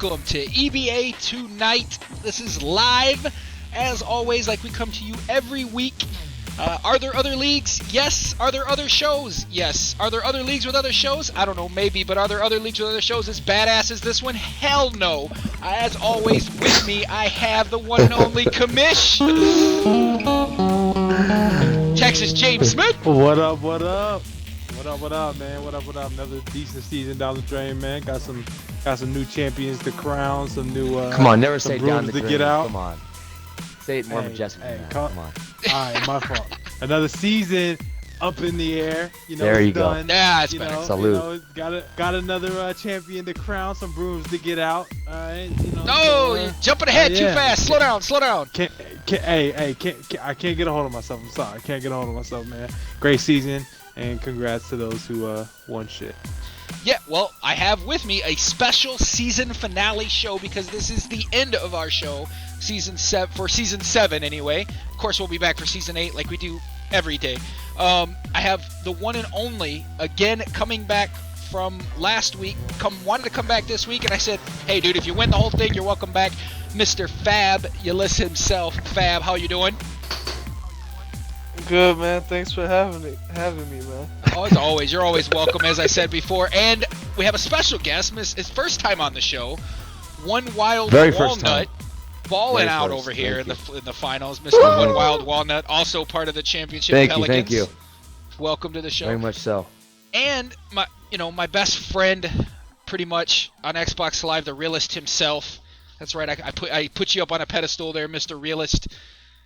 Welcome to EBA Tonight. This is live, as always, like we come to you every week. Are there other leagues? Yes. Are there other shows? Yes. Are there other leagues with other shows? I don't know, maybe, but are there other leagues with other shows as badass as this one? Hell no. As always, with me, I have the one and only Commish. Texas James Smith. What up, what up? What up, man? What up? Another decent season down the drain, man. Got some new champions to crown, some new come on, never say down brooms the to drain. get out. Come on. Say it more majestically. Hey, come on. Alright, my fault. Another season up in the air. You know, there you done. go. Yeah, it's better. Salute. Got another champion to crown, some brooms to get out. Alright, No, you're jumping ahead too fast. Slow down. I can't get a hold of myself. I'm sorry. I can't get a hold of myself, man. Great season, and congrats to those who won shit. Yeah, well, I have with me a special season finale show because this is the end of our show, season 7 anyway. Of course, we'll be back for season 8 like we do every day. I have the one and only, again, coming back from last week, wanted to come back this week, and I said, hey, dude, if you win the whole thing, you're welcome back. Mr. Fab Yillis himself. Fab, how you doing? Good, man. Thanks for having me, man. Oh, as always, you're always welcome, as I said before. And we have a special guest, his first time on the show, One Wild Walnut, balling out over here in the finals. Mr. One Wild Walnut, also part of the championship Pelicans. Thank you. Welcome to the show. Very much so. And my best friend, pretty much on Xbox Live, the realist himself. That's right. I put you up on a pedestal there, Mr. Realist.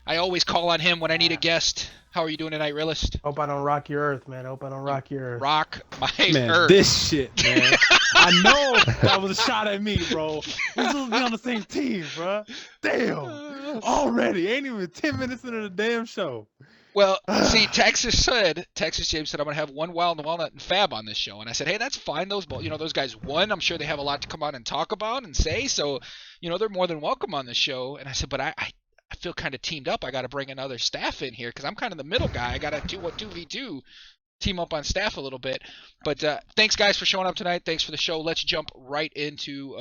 I always call on him when I need a guest. How are you doing tonight, Realist? Hope I don't rock your earth, man. Hope I don't rock your earth. Rock my Man, earth. this shit, man. I know that was a shot at me, bro. We're supposed to be on the same team, bro. Damn. Already. Ain't even 10 minutes into the damn show. Well, see, Texas James said I'm gonna have One Wild Walnut and Fab on this show, and I said, hey, that's fine. Those guys won. I'm sure they have a lot to come on and talk about and say, so they're more than welcome on the show. And I said, but I feel kind of teamed up. I got to bring another staff in here because I'm kind of the middle guy. I got to do 2v2, team up on staff a little bit. But thanks, guys, for showing up tonight. Thanks for the show. Let's jump right into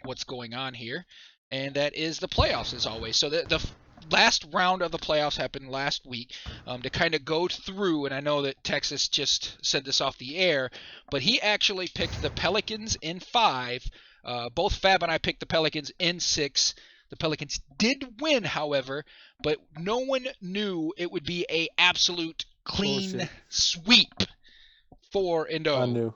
what's going on here, and that is the playoffs, as always. So the last round of the playoffs happened last week. To kind of go through, and I know that Texas just sent this off the air, but he actually picked the Pelicans in 5. Both Fab and I picked the Pelicans in 6. The Pelicans did win, however, but no one knew it would be a absolute clean sweep. 4-0. I knew.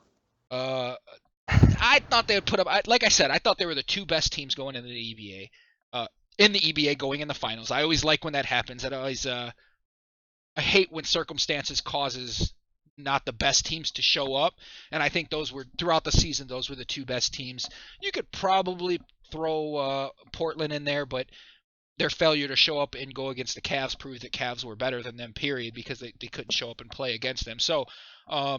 I thought they would put up. Like I said, I thought they were the two best teams going into the EBA. In the EBA, going in the finals. I always like when that happens. I hate when circumstances causes not the best teams to show up, and I think those were throughout the season. Those were the two best teams. You could probably throw Portland in there, but their failure to show up and go against the Cavs proved that Cavs were better than them, period, because they couldn't show up and play against them. So I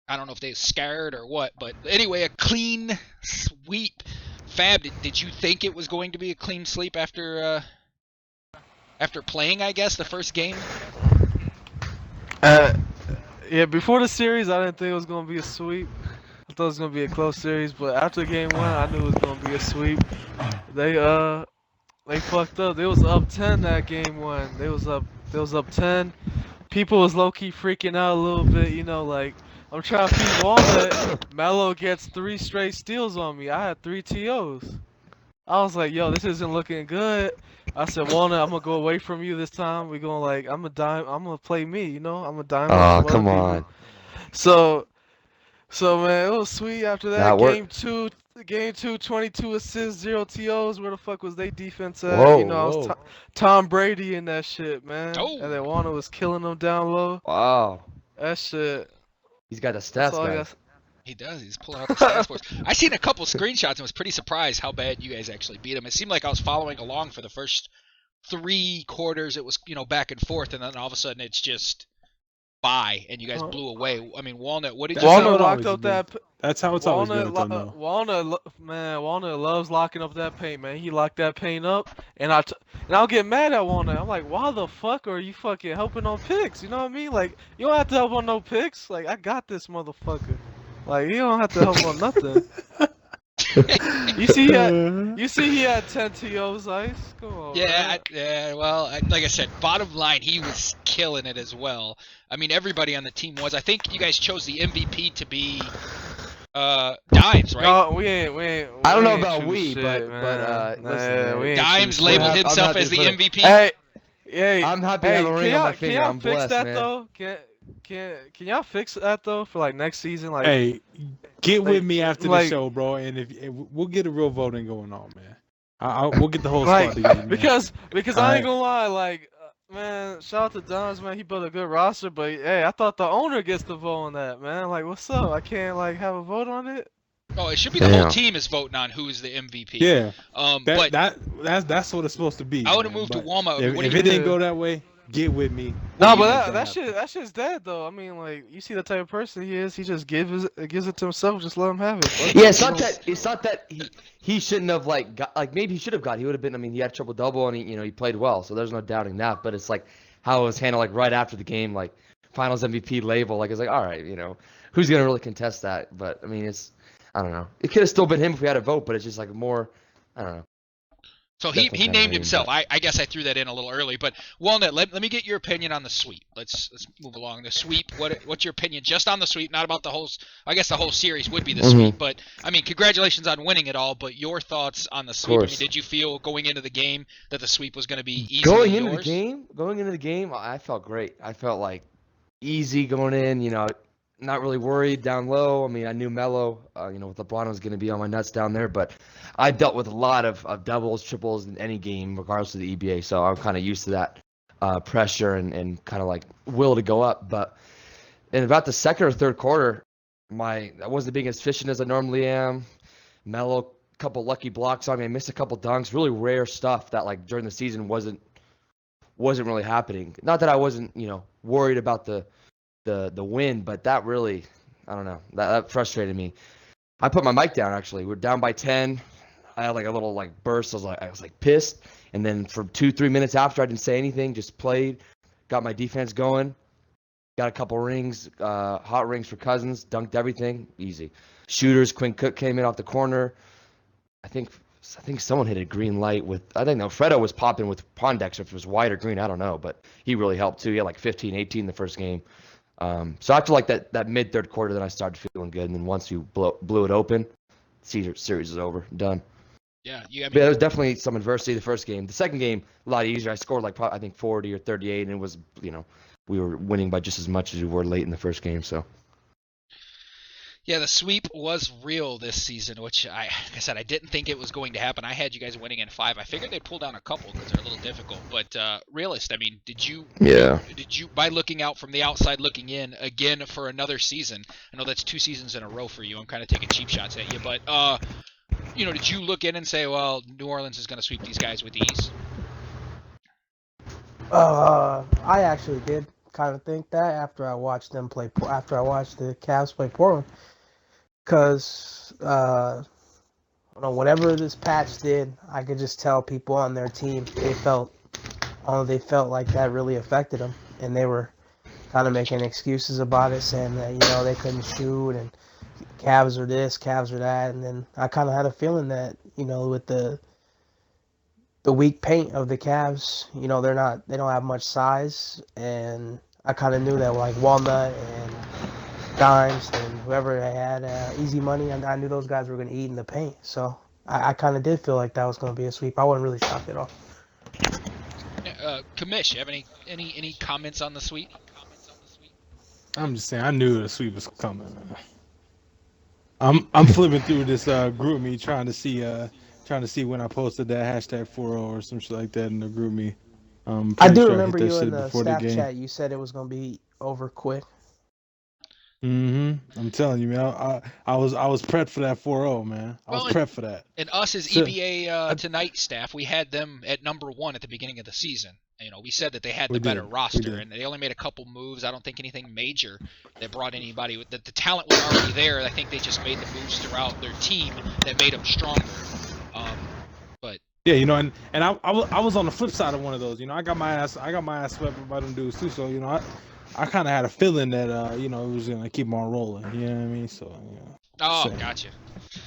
don't know if they were scared or what, but anyway, a clean sweep. Fab, did you think it was going to be a clean sweep after playing, I guess, the first game? Yeah, before the series, I didn't think it was going to be a sweep. I thought it was going to be a close series, but after game 1, I knew it was going to be a sweep. They fucked up. They was up 10 that game 1. They was up 10. People was low-key freaking out a little bit, like I'm trying to feed Walnut. Melo gets 3 straight steals on me. I had 3 TOs. I was like, yo, this isn't looking good. I said, Walnut, I'm gonna go away from you this time. We're gonna like, I'm gonna play me, you know? I'm gonna dime up Oh, some other come people. on. So man, it was sweet after that. That worked. Game two, 22 assists, 0 TOs. Where the fuck was they defense at? Whoa, You know, I was whoa. Tom Brady in that shit, man. Oh, And then Warner was killing them down low. Wow. That shit. He's got the That's stats, all I guys. got. he does. He's pulling out the stats boards. I seen a couple screenshots and was pretty surprised how bad you guys actually beat him. It seemed like I was following along for the first 3 quarters. It was back and forth, and then all of a sudden it's just bye, and you guys blew away. I mean, Walnut, what did That's you? how Walnut it locked always up been. that. That's how it's always been with them, though. Walnut loves locking up that paint, man. He locked that paint up, and I'll get mad at Walnut. I'm like, why the fuck are you fucking helping on picks? You know what I mean? Like, you don't have to help on no picks. Like, I got this motherfucker. Like, you don't have to help on nothing. You see, he had 10 TOs, Ice. Come on. Yeah, man. well, like I said, bottom line, he was killing it as well. I mean, everybody on the team was. I think you guys chose the MVP to be Dimes, right? No, we ain't. I don't know ain't about choose we, shit, but man. listen, Nah, man. we ain't Dimes choose labeled shit. I'm himself happy as the for the- MVP. Hey, I'm happy to have a ring on my finger. Can y'all I'm fix blessed, that man. though? Can y'all fix that though for like next season? Like, Hey, get with me after the like- show, bro, and if we'll get a real voting going on, man. We'll get the whole like squad together, man. because I Alright. ain't gonna lie, like man, shout out to Dons, man. He built a good roster, but hey, I thought the owner gets the vote on that, man. Like, what's up? I can't like have a vote on it. Oh, it should be the whole Damn. team is voting on who is the MVP. Yeah, But that's what it's supposed to be. I want to man. move to But Walmart. If, What do if you it didn't do? go that way, get with me. No, We'll but make happen. that shit's dead though. I mean, like, you see the type of person he is. He just gives it to himself. Just let him have it. Fuck Yeah, it. it's not that he shouldn't have maybe he should have got. He would have been. I mean, he had triple double and he played well, so there's no doubting that. But it's like how it was handled like right after the game, like Finals MVP label. Like it's like all right, who's gonna really contest that? But I mean, I don't know. It could have still been him if we had a vote, but it's just like more. I don't know. So he Definitely kinda named lame, himself. but- I guess I threw that in a little early, but Walnut, let me get your opinion on the sweep. Let's move along. The sweep. What's your opinion just on the sweep? Not about the whole. I guess the whole series would be the sweep, but I mean, congratulations on winning it all. But your thoughts on the sweep? I mean, course. did you feel going into the game that the sweep was going to be easy? Going into the game, I felt great. I felt like easy going in. Not really worried down low. I mean, I knew Melo, with LeBron was going to be on my nuts down there, but I dealt with a lot of doubles, triples in any game, regardless of the EBA. So I'm kind of used to that pressure and kind of like will to go up. But in about the second or third quarter, I wasn't being as efficient as I normally am. Melo, couple lucky blocks on me. I missed a couple dunks. Really rare stuff that like during the season wasn't really happening. Not that I wasn't worried about the win, but that really, I don't know, that frustrated me. I put my mic down actually. We're down by 10. I had like a little like burst. I was like pissed, and then for 2-3 minutes after, I didn't say anything, just played, got my defense going, got a couple rings, hot rings for Cousins, dunked everything, easy. Shooters, Quinn Cook came in off the corner. I think someone hit a green light with, I think Fredo was popping with Pondex, if it was white or green, I don't know, but he really helped too. He had like 15, 18 the first game. So after like that mid third quarter, then I started feeling good, and then once you blew it open, series is over, done. Yeah, But there was definitely some adversity the first game. The second game, a lot easier. I scored like I think 40 or 38, and it was we were winning by just as much as we were late in the first game. So Yeah, the sweep was real this season, which like I said, I didn't think it was going to happen. I had you guys winning in 5. I figured they'd pull down a couple because they're a little difficult. But realist, I mean, did you by looking out from the outside looking in again for another season? I know that's 2 seasons in a row for you. I'm kind of taking cheap shots at you, but did you look in and say, well, New Orleans is going to sweep these guys with ease? I actually did kind of think that after I watched the Cavs play Portland, because whatever this patch did, I could just tell people on their team they felt like that really affected them, and they were kind of making excuses about it, saying that they couldn't shoot and Cavs are this, Cavs are that, and then I kind of had a feeling that with the weak paint of the Cavs, they don't have much size, and I kind of knew that like Walnut and Dimes and whoever had easy money, and I knew those guys were going to eat in the paint. So I kind of did feel like that was going to be a sweep. I wasn't really shocked at all. Kamish, you have any comments on the sweep? I'm just saying, I knew the sweep was coming. I'm flipping through this group me trying to see when I posted that hashtag 4-0 or some shit like that in the group me. I do Sure remember hit that you in shit the before the staff game. chat. You said it was going to be over quick. I'm telling you, man. I was prepped for that 4-0, man. I was prepped for that. And us as So- EBA Tonight staff, we had them at number 1 at the beginning of the season. You know, we said that they had We the better did. roster, We did. and they only made a couple moves. I don't think anything major that brought anybody. The talent was already there. I think they just made the moves throughout their team that made them stronger. But Yeah, you know, and I was on the flip side of one of those. You know, I got my ass swept by them dudes too. So you know, I kind of had a feeling that you know, it was gonna keep on rolling. You know what I mean? So oh, gotcha.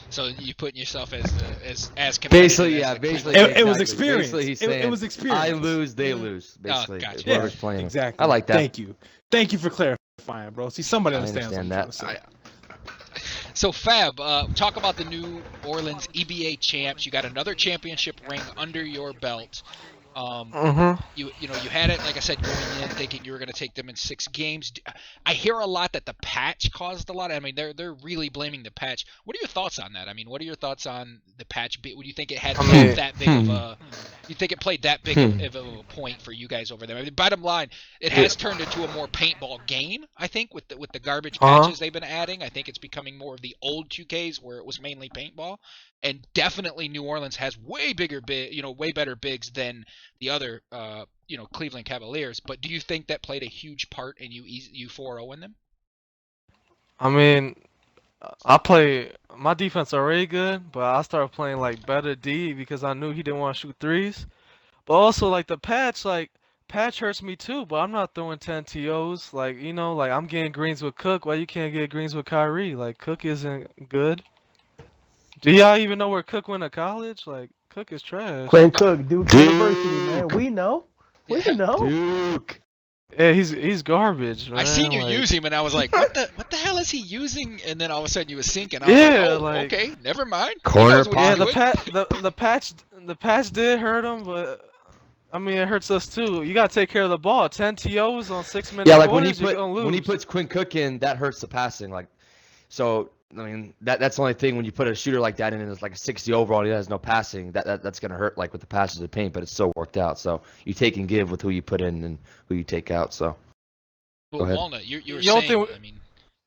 So you putting yourself as competitive Basically, as yeah. the Basically, Cleveland- It was exactly. experience. Basically, he's It saying, was experience. I lose, they lose. Basically, gotcha. whoever's playing. Exactly. I like that. Thank you for clarifying, bro. See, somebody I understands understand what I'm that. trying to say. So Fab, talk about the New Orleans EBA champs. You got another championship ring under your belt. You had it, like I said, going in thinking you were going to take them in 6 games. I hear a lot that the patch caused a lot. I mean, they're really blaming the patch. What are your thoughts on that? I mean, what are your thoughts on the patch? Would you think it had that big of a? You think it played that big of a point for you guys over there? I mean, bottom line, it has turned into a more paintball game. I think with the garbage patches they've been adding, I think it's becoming more of the old 2Ks where it was mainly paintball. And definitely New Orleans has way better bigs than the other, Cleveland Cavaliers. But do you think that played a huge part in you 4-0 in them? I mean, my defense already good, but I started playing like better D because I knew he didn't want to shoot threes. But also like the patch hurts me too, but I'm not throwing 10 TOs. Like, you know, like I'm getting greens with Cook. Why you can't get greens with Kyrie? Like Cook isn't good. Do y'all even know where Cook went to college? Like Cook is trash. Quinn Cook, Duke University, man. We know. We Yeah. know. Duke. Yeah, he's garbage, man. I seen you like, use him, and I was like, what the hell is he using? And then all of a sudden you was sinking. I was Yeah, like, oh, like- okay, never mind. He Corner knows what he's pocket. doing. the patch did hurt him, but I mean it hurts us too. You gotta take care of the ball. 10 TOs on 6-minute Yeah, like quarters, you're gonna lose. when he puts Quinn Cook in, that hurts the passing. Like, so I mean that's the only thing when you put a shooter like that in and it's like a 60 overall, and he has no passing. That's gonna hurt like with the passes of paint, but it's still worked out. So you take and give with who you put in and who you take out. So But Go ahead. Walnut, you were You don't saying. think- I mean,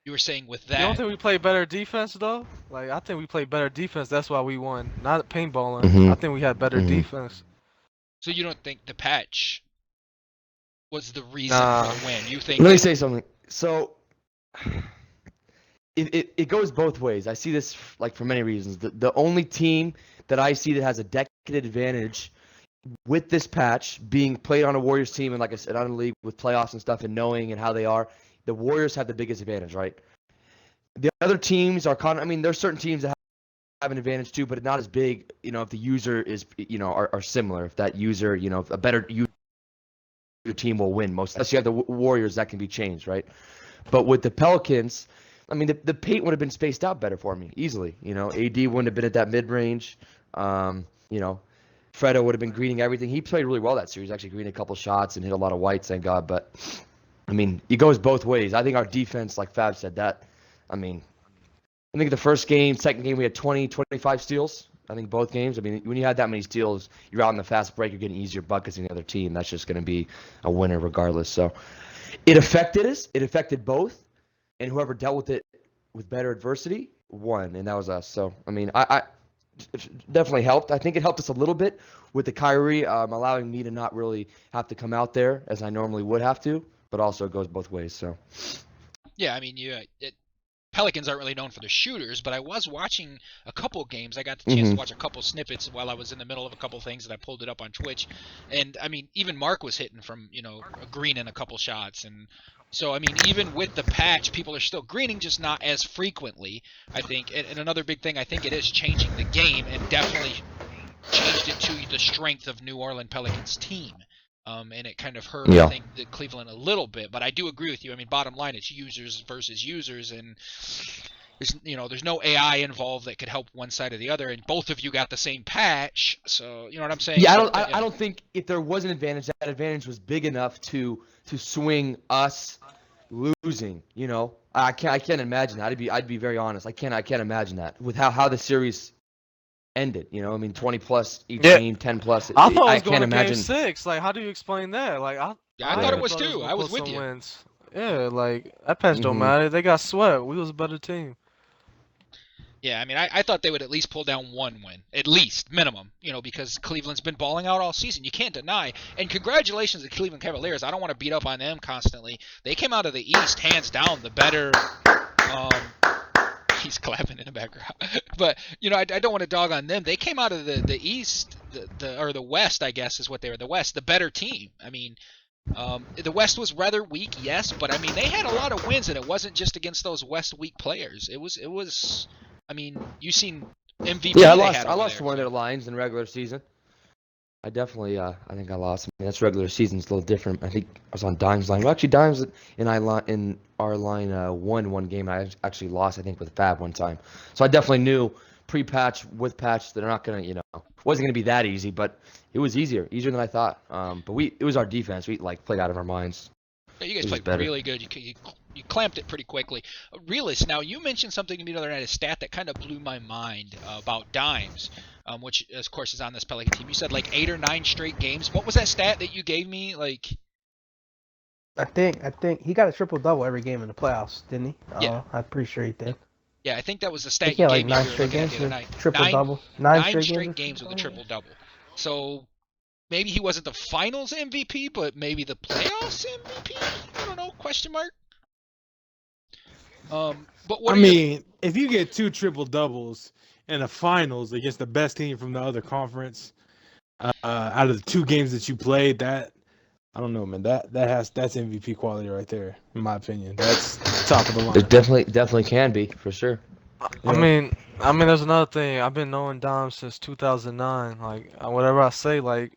you were saying with You don't that. think we play better defense though? Like I think we played better defense. That's why we won. Not paintballing. Mhm. I think we had better Mhm. defense. So you don't think the patch was the reason Nah. for the win? You think? let me that- say something. So it goes both ways. I see this like for many reasons. The only team that I see that has a decade advantage with this patch being played on a Warriors team and like I said on a league with playoffs and stuff and knowing and how they are, the Warriors have the biggest advantage, right? The other teams are I mean, there's certain teams that have an advantage too, but not as big. You know, if the user is, are similar. If that user, if a better user team will win most. Unless you have the Warriors, that can be changed, right? But with the Pelicans, I mean, the paint would have been spaced out better for me easily. AD wouldn't have been at that mid range. Fredo would have been greening everything. He played really well that series, actually greened a couple shots and hit a lot of whites, thank God. But, I mean, it goes both ways. I think our defense, like Fab said, I think the first game, second game, we had 20, 25 steals. I think both games. I mean, when you had that many steals, you're out in the fast break, you're getting easier buckets than the other team. That's just going to be a winner regardless. So it affected us. It affected both. And whoever dealt with it with better adversity won, and that was us. So, I mean, I it definitely helped. I think it helped us a little bit with the Kyrie, allowing me to not really have to come out there as I normally would have to, but also it goes both ways. So, Yeah, I mean, Pelicans aren't really known for their shooters, but I was watching a couple games. I got the chance to watch a couple snippets while I was in the middle of a couple things, and I pulled it up on Twitch. And I mean, even Mark was hitting from a green in a couple shots, and so I mean, even with the patch, people are still greening, just not as frequently. I think, and another big thing, I think it is changing the game, and definitely changed it to the strength of New Orleans Pelicans team. and it kind of hurt, I think, the Cleveland a little bit. But I do agree with you. I mean, bottom line, it's users versus users, and there's no AI involved that could help one side or the other, and both of you got the same patch, so you know what I'm saying? Yeah, I don't think if there was an advantage, that advantage was big enough to swing us losing. I can't imagine that. I'd be very honest. I can't imagine that with how the series ended. 20 plus each game, 10 plus. I thought it was I going can't to imagine. Game 6. Like, how do you explain that? Like, I thought it was too. gonna I was put with some you. Wins. Yeah, like that patch don't matter. They got swept. We was a better team. Yeah, I mean, I thought they would at least pull down one win, at least, minimum, because Cleveland's been balling out all season. You can't deny. And congratulations to Cleveland Cavaliers. I don't want to beat up on them constantly. They came out of the East, hands down, the better. He's clapping in the background. But, I don't want to dog on them. They came out of the East, or the West, I guess is what they were, the West, the better team. I mean, the West was rather weak, yes, but, I mean, they had a lot of wins, and it wasn't just against those West weak players. It was. I mean, you seen MVP. Yeah, I lost to one of their lines in regular season. I definitely, I think I lost. I mean, that's regular season. It's a little different. I think I was on Dime's line. Well, actually, Dime's in our line won one game. I actually lost, I think, with Fab one time. So I definitely knew pre-patch with patch that they're not gonna, wasn't gonna be that easy, but it was easier than I thought. But it was our defense. We played out of our minds. Yeah, you guys played really good. You clamped it pretty quickly. Realist, now you mentioned something to me the other night, a stat that kind of blew my mind about Dimes, which of course is on this Pelican team. You said like 8 or 9 straight games. What was that stat that you gave me? Like, I think he got a triple double every game in the playoffs, didn't he? Yeah, I'm pretty sure he did. Yeah, I think that was the stat you gave like me. 9 straight games the other night. Triple double. 9 straight games with a triple double. So maybe he wasn't the Finals MVP, but maybe the playoffs MVP. I don't know. Question mark. But what if you get 2 triple doubles in the finals against the best team from the other conference, out of the 2 games that you played, that I don't know, man. That's MVP quality right there, in my opinion. That's top of the line. It definitely can be for sure. Yeah. I mean, there's another thing. I've been knowing Dom since 2009. Like, whatever I say, like,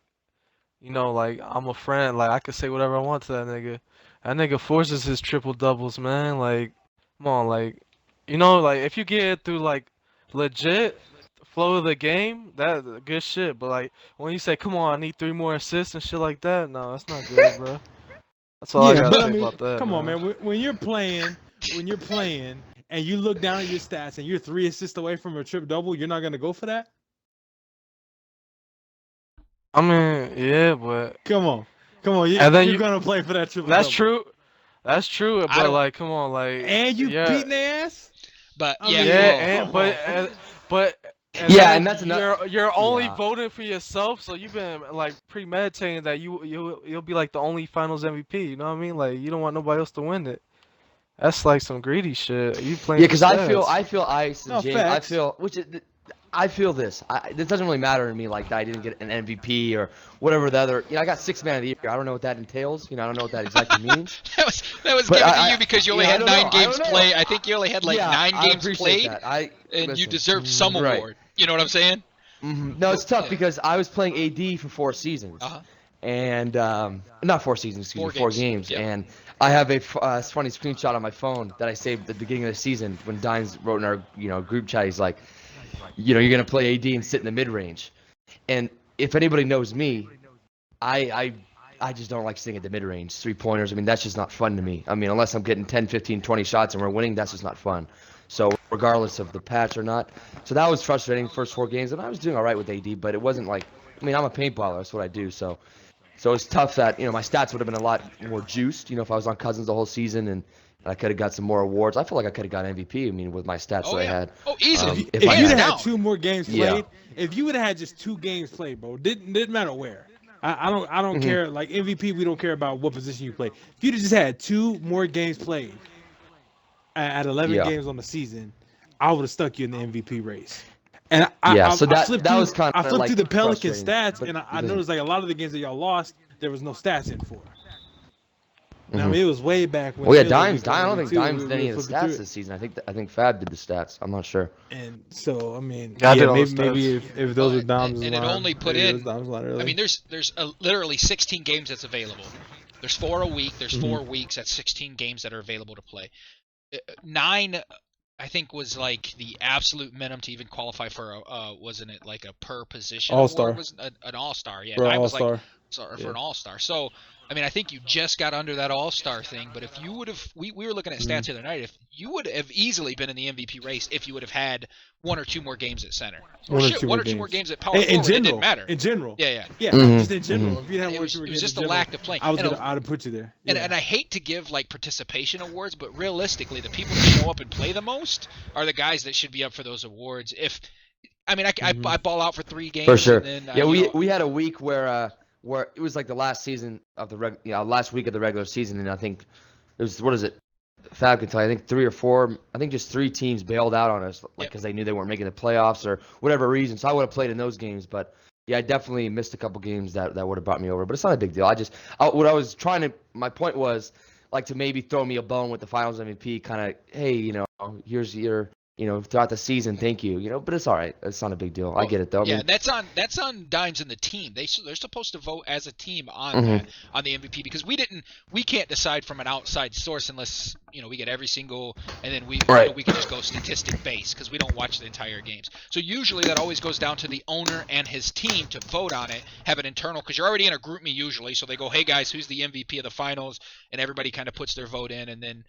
like I'm a friend. Like, I could say whatever I want to that nigga. That nigga forces his triple doubles, man. Like, come on, like, like if you get it through like legit flow of the game, that's good shit. But like when you say, "Come on, I need 3 more assists" and shit like that, no, that's not good, bro. That's all I gotta say about that. Come on, man. When you're playing, and you look down at your stats and you're 3 assists away from a triple double, you're not gonna go for that. I mean, yeah, but come on, you're gonna play for that triple. That's double. That's true. But like, come on, like, and you beating their ass. But and that's another. You're only voting for yourself, so you've been like premeditating that you'll be like the only Finals MVP. You know what I mean? Like, you don't want nobody else to win it. That's like some greedy shit. You playing? Yeah, because I feel Ice and James. Facts. I feel this. This doesn't really matter to me like that I didn't get an MVP or whatever the other. I got 6th man of the year. I don't know what that entails. I don't know what that exactly means. that was given to you because you only had 9 games played. I think you only had like 9 games played, and you deserved some award. You know what I'm saying? Mm-hmm. No, it's tough because I was playing AD for 4 seasons, and not 4 seasons, excuse me, 4 games, and I have a funny screenshot on my phone that I saved at the beginning of the season when Dimes wrote in our group chat. He's like, you're gonna play AD and sit in the mid range, and if anybody knows me, I just don't like sitting at the mid range 3-pointers. I mean, that's just not fun to me. I mean, unless I'm getting 10, 15, 20 shots and we're winning, that's just not fun. So regardless of the patch or not, so that was frustrating first 4 games, and I was doing all right with AD, but it wasn't like, I mean, I'm a paintballer, that's what I do. So it's tough that my stats would have been a lot more juiced. If I was on Cousins the whole season and I could have got some more awards. I feel like I could have got MVP. I mean, with my stats that I had. Oh, easily. If you'd have had 2 more games played, if you would have had just 2 games played, bro, didn't matter where. I don't care. Like MVP, we don't care about what position you play. If you'd have just had 2 more games played at 11 games on the season, I would have stuck you in the MVP race. And I flipped through the Pelican stats, and I noticed like a lot of the games that y'all lost, there was no stats in for. I mean, it was way back when. Well, yeah, it was like Dimes. I don't think too, Dimes we did any of was the flipping through stats it. this season. I think Fab did the stats. I'm not sure. And so, I mean, Yeah, I did all the maybe stats. if those Well, are Dom's and it line, only put maybe it was in. Dom's line early. I mean, there's literally 16 games that's available. There's 4 a week. There's 4 weeks. That's 16 games that are available to play. 9, I think, was like the absolute minimum to even qualify for a wasn't it like a per position All-star. award? Was an all-star? Yeah, For 9 was All-Star. like for an all-star. So I mean, I think you just got under that all-star thing. But if you would have, we were looking at stats the other night. If you would have easily been in the MVP race if you would have had 1 or 2 more games at center, or one or two more games at power forward. In general, it didn't matter. In general. Yeah. Just in general. If you had It 1 or was, 2 more it was games just in a general, lack of playing. I'd have put you there. Yeah. And I hate to give like participation awards, but realistically, the people that show up and play the most are the guys that should be up for those awards. If I mean, I ball out for 3 games. For sure. And then, Yeah, we had a week where it was like the last season of the last week of the regular season, and I think it was, what is it? Fab can tell you, I think 3 or 4, I think just 3 teams bailed out on us, like because they knew they weren't making the playoffs or whatever reason. So I would have played in those games, but yeah, I definitely missed a couple games that would have brought me over. But it's not a big deal. My point was like to maybe throw me a bone with the Finals MVP, kind of, hey, here's your. Throughout the season, thank you. But it's all right. It's not a big deal. I get it though. Yeah, that's on Dimes and the team. They're supposed to vote as a team on that, on the MVP, because we can't decide from an outside source unless we get every single, and then we can just go statistic based because we don't watch the entire games. So usually that always goes down to the owner and his team to vote on it, have an internal, because you're already in a group me usually. So they go, hey guys, who's the MVP of the finals, and everybody kind of puts their vote in, and then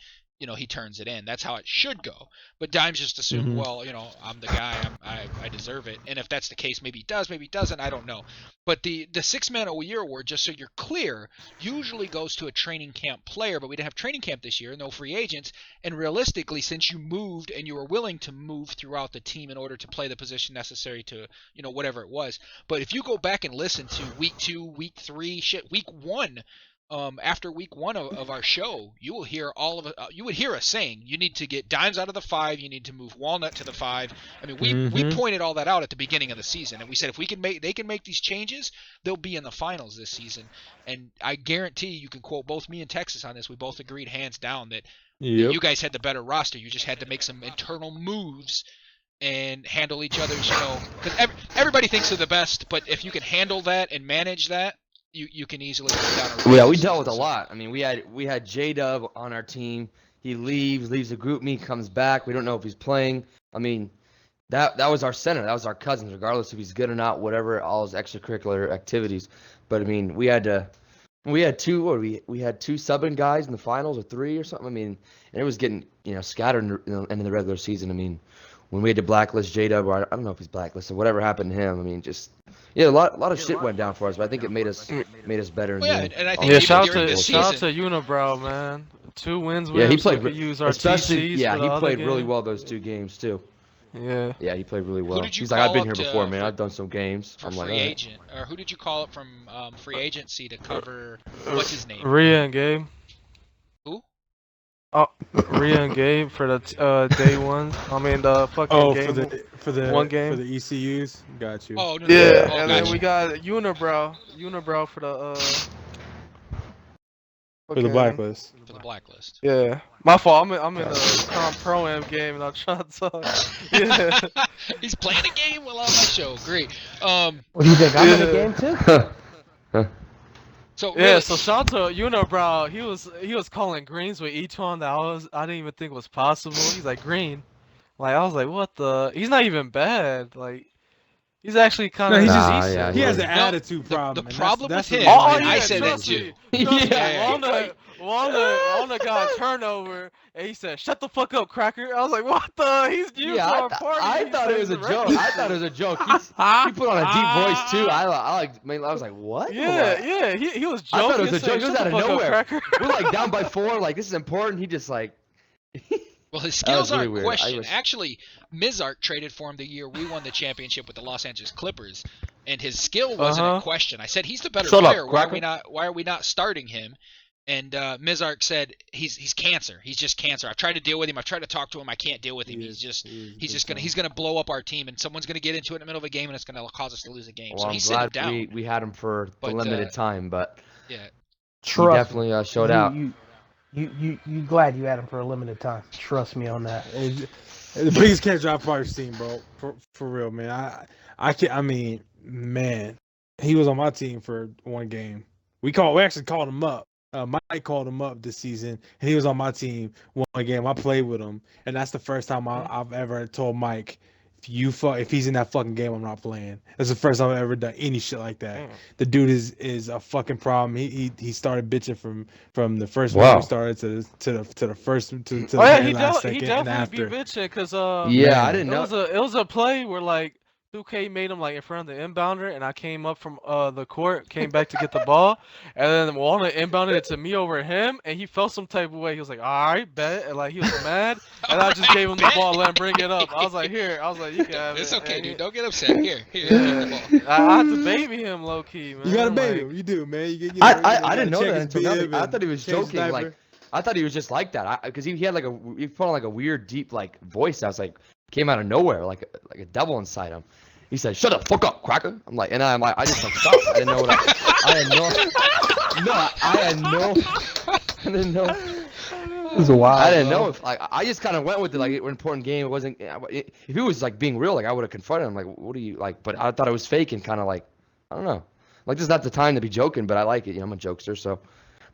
he turns it in. That's how it should go. But Dimes just assumed, well, I'm the guy, I deserve it. And if that's the case, maybe he does, maybe he doesn't, I don't know. But the 6-man a year award, just so you're clear, usually goes to a training camp player, but we didn't have training camp this year, no free agents. And realistically, since you moved and you were willing to move throughout the team in order to play the position necessary to, whatever it was. But if you go back and listen to week 2, week 3, week 1, after week 1 of our show, you will hear you would hear us saying you need to get Dimes out of the 5, you need to move Walnut to the 5. I mean, we pointed all that out at the beginning of the season, and we said if they can make these changes, they'll be in the finals this season. And I guarantee you can quote both me and Texas on this. We both agreed hands down that you guys had the better roster. You just had to make some internal moves and handle each other's, because everybody thinks they're the best, but if you can handle that and manage that, you can easily put down a Yeah, we dealt with a lot. I mean, we had J-Dub on our team. He leaves the group me, comes back. We don't know if he's playing. I mean, that was our center. That was our cousins, regardless if he's good or not, whatever, all his extracurricular activities. But I mean, we had 2 subbing guys in the finals, or 3 or something. I mean, and it was getting scattered in the regular season. I mean, when we had to blacklist J-Dub, or I don't know if he's blacklisted, whatever happened to him. I mean, just a lot of shit went down for us, but I think it made us better. And I think shout during this out season, to Unibrow, man. 2 wins. He played. So use our especially, TCs he played really well those 2 games too. Yeah. Yeah, he played really well. Who did you He's like, I've been call here up before, to- man. for- I've done some games. for I'm like, free all right. agent, or who did you call up from free agency to cover what's his name? Rhea and Gabe. Who? Oh, Rhea and Gabe for the day 1. I mean the fucking game. for the one game. for the ECUs. Got you. Oh no, Yeah, oh, and gotcha. then we got Unibrow for the for the fucking- blacklist. for the blacklist. Yeah, my fault. I'm in the Comp Pro Am game and I'm trying to talk. Yeah. He's playing a game while on my show. Great. What do you think? I'm in the Yeah. game too. So Yeah, really, so shout to Unibrow. He was calling greens with each one that I didn't even think was possible. He's like green, like I was like, what the? He's not even bad. Like he's actually kind No, of he's just Nah, yeah, he has an No, attitude the problem. and problem that's with the him- reason Oh, why yeah, I he's said like that too. Trust me, Yeah. Walnut got a turnover, and he said, "Shut the fuck up, cracker." I was like, "What the? He's you Yeah, for I, a party." I He thought it was a says joke. right. I thought it was a joke. He put on a deep voice too. I was like, what? Yeah, he was I joking. thought it was a saying, joke. It was "Shut out the of fuck up, nowhere. cracker." We're like down by 4. Like, this is important. He just like. well, his That skills was really aren't weird. questioned. Actually, Mizark traded for him the year we won the championship with the Los Angeles Clippers, and his skill wasn't in question. I said he's the better Shut up, player. Why are we not starting him? And Mizark said he's cancer. He's just cancer. I've tried to deal with him. I've tried to talk to him. I can't deal with him. He's gonna blow up our team, and someone's gonna get into it in the middle of a game, and it's gonna cause us to lose a game. Well, so I'm he's sitting glad down. we had him for the But, limited time, but Yeah. he Trust definitely showed out. You glad you had him for a limited time. Trust me on that. The biggest catch I've ever seen, bro. For real, man. I can't. I mean, man, he was on my team for one game. We actually called him up. Mike called him up this season, and he was on my team one game. I played with him, and that's the first time I've ever told Mike, if he's in that fucking game, I'm not playing. That's the first time I've ever done any shit like that. The dude is a fucking problem. He started bitching from the first Wow. minute we started to the first to the Oh yeah, very last he second and definitely after. be bitching because Yeah, Man. I didn't know. it was a play where like 2K made him like in front of the inbounder, and I came up from the court, came back to get the ball, and then Walnut inbounded it to me over him, and he felt some type of way. He was like, "All right, bet," and like he was mad, and I just gave him the ball, let him bring it up. I was like, "Here," I was like, "You can have it." It's okay, And dude. he- Don't get upset. Here, Yeah, take the ball. I had to baby him low key, man. You gotta baby like, him. You do, man. You I didn't know check that his until now. bib I and thought he was change his joking. Like diaper. I thought he was just like that. Because he had he put on like a weird deep like voice. I was like came out of nowhere like a devil inside him. He said, "Shut the fuck up, cracker." I'm like, and I'm like, I just like stopped. I didn't know what I had no. It was a wild. I didn't know if like I just kind of went with it like an important game. It wasn't if he was like being real, like I would have confronted him. Like, what are you like? But I thought it was fake and kind of like I don't know. Like this is not the time to be joking, but I like it. You know, I'm a jokester, so.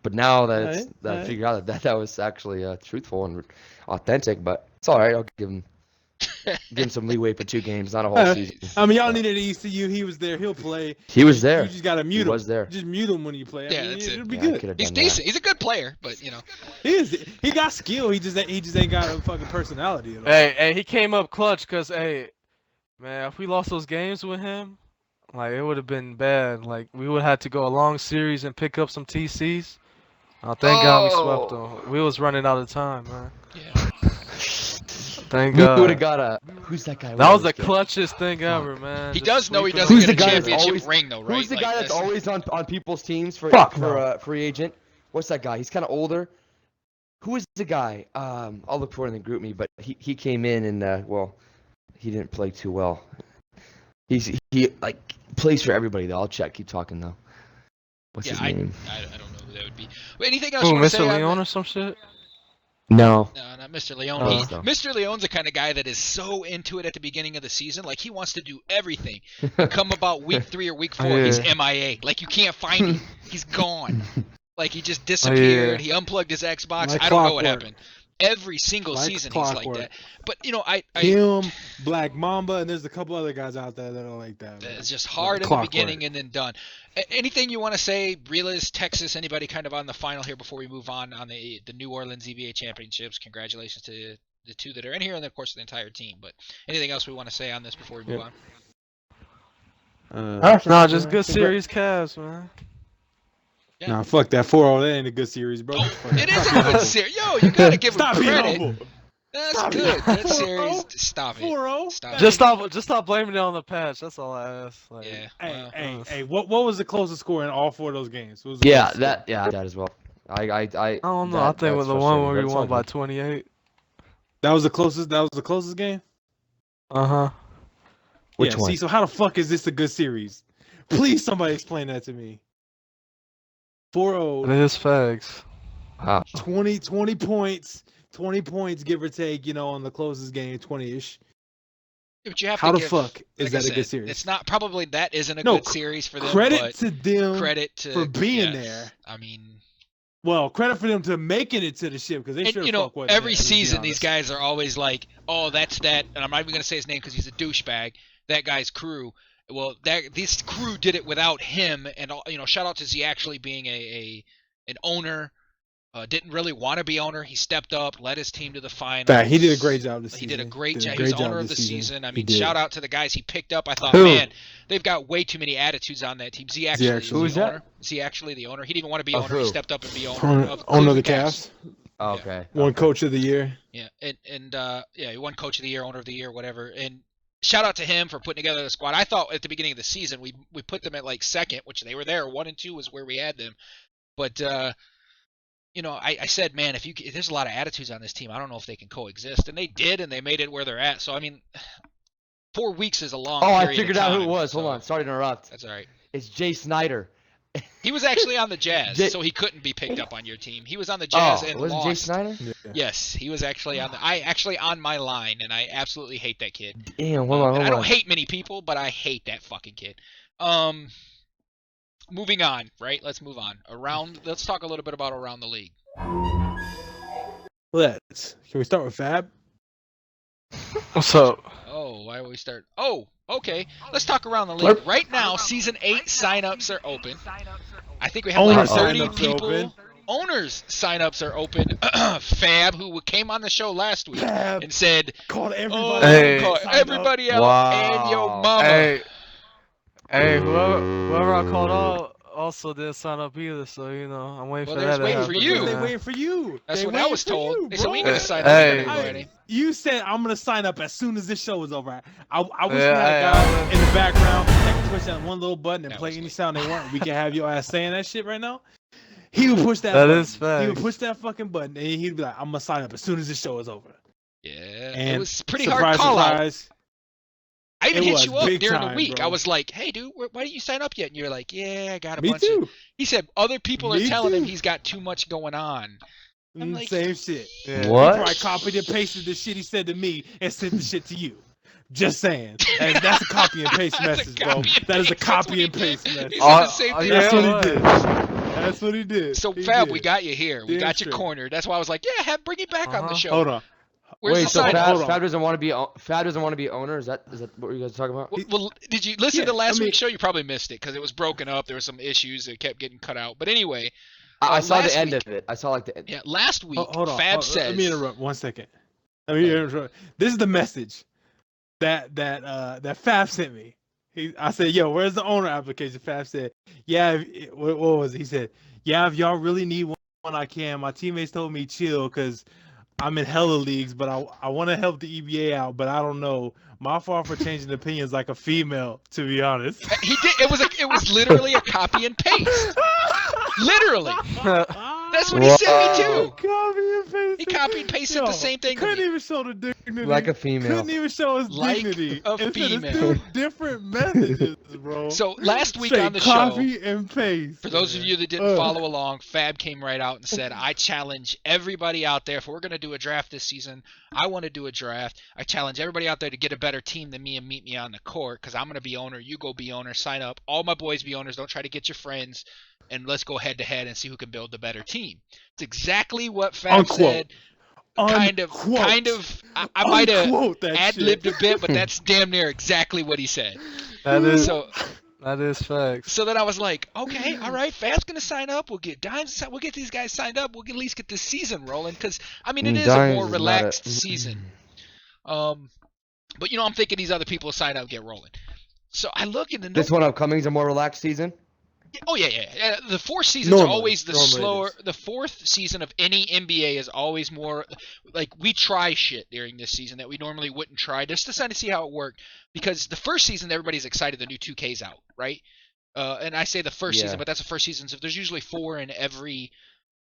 But now that it's that I figured out that was actually truthful and authentic, but it's all right. I'll give him some leeway for 2 games, not a whole season. I mean, y'all needed an ECU. He was there. He'll play. He was there. You just gotta mute him. He was there. Just mute him when you play. Yeah, I mean, that's it. it'll be Yeah, I good. could've He's done that. decent. He's a good player, but you know. He got skill. He just ain't got a fucking personality at all. hey, he came up clutch because hey, man, if we lost those games with him, like it would have been bad. Like we would have had to go a long series and pick up some TCs. Oh, thank God we swept them. We was running out of time, man. Yeah. Thank We God. would have got a. Who's that guy? That was the the clutchest thing ever, man. He Just does know he sweeping doesn't Who's get a the guy that's championship always- ring, though, right? Who's the Like, guy that's that's- always on people's teams for Fuck for no. free agent? What's that guy? He's kind of older. Who is the guy? I'll look for it in the group me, but he came in and well, he didn't play too well. He like plays for everybody though. I'll check. Keep talking though. What's his name? I don't know who that would be. But anything else Who, you want to Mr. say? Leon or some shit? No. No, not Mr. Leon. Oh, He- so. Mr. Leon's the kind of guy that is so into it at the beginning of the season. Like, he wants to do everything. Come about week 3 or week 4, Yeah. he's MIA. Like, you can't find him. He's gone. Like, he just disappeared. Yeah. He unplugged his Xbox. Like I don't know what clockwork. happened. Every single Like season he's like clockwork. that. But, you know, I Him, Black Mamba, and there's a couple other guys out there that are like that. man. it's just hard in the Clockwork. beginning and then done. Anything you want to say, Realists, Texas, anybody kind of on the final here before we move on the New Orleans EBA Championships? Congratulations to the 2 that are in here and, of course, the entire team. But anything else we want to say on this before we move on? Nah, just good series Cavs, man. Yeah. Nah, fuck that 4-0. That ain't a good series, bro. It is a good series. Yo, you got to give him Stop being credit. humble. That's Stop good. it. Good 4-0. series. Stop it. 4-0. Stop it. Just stop blaming it on the patch. That's all I ask. Like, Yeah. Hey, what was the closest score in all 4 of those games? What was the Yeah, closest score? that as well. I don't know. that- I think it was that's the one where frustrating, we but it's won all by good. 28. That was the closest. That was the closest game. Uh-huh. Which yeah, one? See, so how the fuck is this a good series? Please, somebody explain that to me. 4-0, It is fags. Wow. 20 points, 20 points, give or take. You know, on the closest game, 20ish. But you have How to the give, fuck is like I that a said, good series? It's not probably that isn't a No, good series for them. Credit but to them credit to for being yeah, there. I mean, Well, credit for them to making it to the ship because they and should you have know, fuck wasn't every there, let's be season these honest. guys are always like, "Oh, that's that," and I'm not even gonna say his name because he's a douchebag. That guy's crew. Well, this crew did it without him, and you know, shout out to Z actually being an owner. Didn't really want to be owner. He stepped up, led his team to the finals. Fact, he did a great job this He season. did a great job. He was owner of the season. I He mean, did. shout out to the guys he picked up. I thought, Who? man, they've got way too many attitudes on that team. Z actually is Who is the that? owner. Z actually the owner. He didn't even want to be Of owner. He who? stepped up and be owner Owner of of the Cleveland Cavs. Oh, okay. One okay. coach of the year. Yeah, and yeah, he won coach of the year, owner of the year, whatever. And shout out to him for putting together the squad. I thought at the beginning of the season we put them at like second, which they were there. 1 and 2 was where we had them. But you know, I said, man, if there's a lot of attitudes on this team, I don't know if they can coexist, and they did, and they made it where they're at. So I mean, 4 weeks is a long. Oh, I period of figured out who it time, was. so Hold on. Sorry to interrupt. That's all right. It's Jay Snyder. He was actually on the Jazz, so he couldn't be picked up on your team. He was on the Jazz and wasn't Jay lost. Snyder? Yeah. Yes, he was actually on my line, and I absolutely hate that kid. Damn, hold on. I don't hate many people, but I hate that fucking kid. Moving on, right? Let's move on. Let's talk a little bit about around the league. Can we start with Fab? What's up? Oh, why would we start? Oh, okay. Let's talk around the league. Right now, Season 8 signups are open. I think we have like 30 people. Owners signups are open. Fab, who came on the show last week and said, called everybody. Call everybody out and your mama. Hey, whoever I called out also didn't sign up either, so I'm waiting for that to happen. For you. They waiting for you. That's they what I was told. They said we ain't bro. gonna sign up for anybody. You said I'm gonna sign up as soon as this show is over. I wish we had a guy in the background that could push that one little button and play any sound they want. We can have your ass saying that shit right now. He would push that. That button. is facts. He would push that fucking button and he'd be like, "I'm gonna sign up as soon as this show is over." Yeah, and it was pretty hard call out. I even hit you up during the week. Bro. I was like, "Hey, dude, why didn't you sign up yet?" And you're like, "Yeah, I got a Me bunch too. of." He said other people are telling him he's got too much going on. I'm like, same shit. Yeah. What? He probably copied and pasted the shit he said to me and sent the shit to you. Just saying. And that's a copy and paste message, bro. That is a copy and paste message. He said the same thing. That's what he did. That's what he did. So he Fab, did. we got you here. We got you cornered. That's why I was like, "Yeah, bring you back on the show." Hold on. Where's Wait, the so sign up? Fab doesn't want to be owner? Is that what you guys are talking about? Well, did you listen to last I mean- week's show? You probably missed it because it was broken up. There were some issues that kept getting cut out. But anyway, I saw last the end week- of it. I saw like the end. yeah, last week Hold on. Fab says. Let me interrupt 1 second. This is the message that Fab sent me. I said, "Yo, where's the owner application?" Fab said, "Yeah." What was it? He said, "Yeah, if y'all really need one, I can. My teammates told me chill because I'm in hella leagues, but I want to help the EBA out, but I don't know. My fault for changing opinions like a female, to be honest." He did. It was literally a copy and paste. Literally. That's what he sent me too. Copy and paste. He copied and pasted the same thing. Couldn't even show the dignity. Like a female. Couldn't even show his Like dignity. a It said female. it's two different messages, bro. So last week Say on the show, copy and paste. for those of you that didn't follow along, Fab came right out and said, "I challenge everybody out there. If we're going to do a draft this season, I want to do a draft. I challenge everybody out there to get a better team than me and meet me on the court because I'm going to be owner. You go be owner. Sign up. All my boys be owners. Don't try to get your friends. And let's go head to head and see who can build the better team." It's exactly what Fab said. Kind of. I might have ad-libbed a bit, but that's damn near exactly what he said. That is facts. So then I was like, okay, all right, Fab's gonna sign up. We'll get Dimes. We'll get these guys signed up. We'll at least get this season rolling because I mean it is a more relaxed season. But I'm thinking these other people sign up, and get rolling. So I look in the This one upcoming is a more relaxed season. Oh yeah. The fourth seasons are always the slower. The fourth season of any NBA is always more like we try shit during this season that we normally wouldn't try, just to kind of see how it worked. Because the first season, everybody's excited the new 2K's out, right? And I say the first season, but that's the first season. So there's usually 4 in every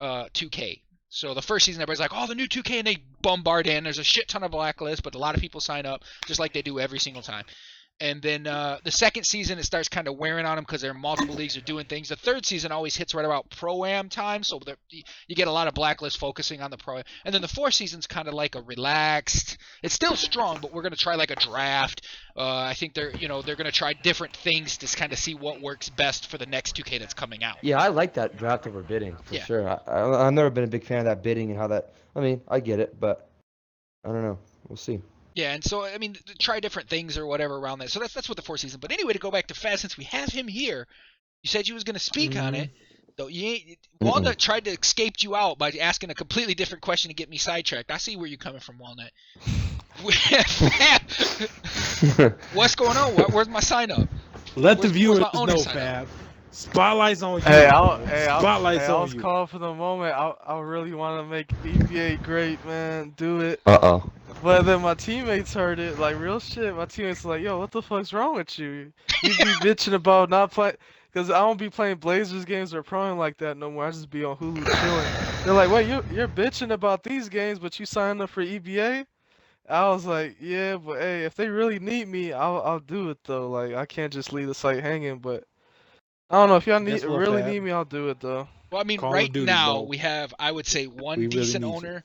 2K. So the first season, everybody's like, "Oh, the new 2K," and they bombard in. There's a shit ton of blacklist, but a lot of people sign up, just like they do every single time. And then the second season, it starts kind of wearing on them because there are multiple leagues are doing things. The third season always hits right about Pro-Am time, so you get a lot of blacklist focusing on the Pro-Am. And then the fourth season's kind of like a relaxed. It's still strong, but we're going to try like a draft. I think they're going to try different things to kind of see what works best for the next 2K that's coming out. Yeah, I like that draft over bidding for sure. I've never been a big fan of that bidding and how that. I mean, I get it, but I don't know. We'll see. Yeah, and so I mean, try different things or whatever around that. So that's what the fourth season. But anyway, to go back to Faz, since we have him here, you said you was going to speak on it. Though Walnut tried to escape you out by asking a completely different question to get me sidetracked. I see where you're coming from, Walnut. What's going on? Where's my sign up? Let the viewers know, Fab. Spotlight's on you. Spotlight's on you. I was calling for the moment. I really want to make EBA great, man. Do it. But then my teammates heard it, like real shit. My teammates were like, "Yo, what the fuck's wrong with you? You be bitching about not playing." Because I don't be playing Blazers games or proing like that no more. I just be on Hulu chilling. They're like, "Wait, you're bitching about these games, but you signed up for EBA?" I was like, "Yeah, but hey, if they really need me, I'll do it though. Like I can't just leave the site hanging." But I don't know if y'all Guess what, really Fab? need me. I'll do it though. Well, I mean, Call right of Duty, now bro. we have, I would say, one We really decent need you. owner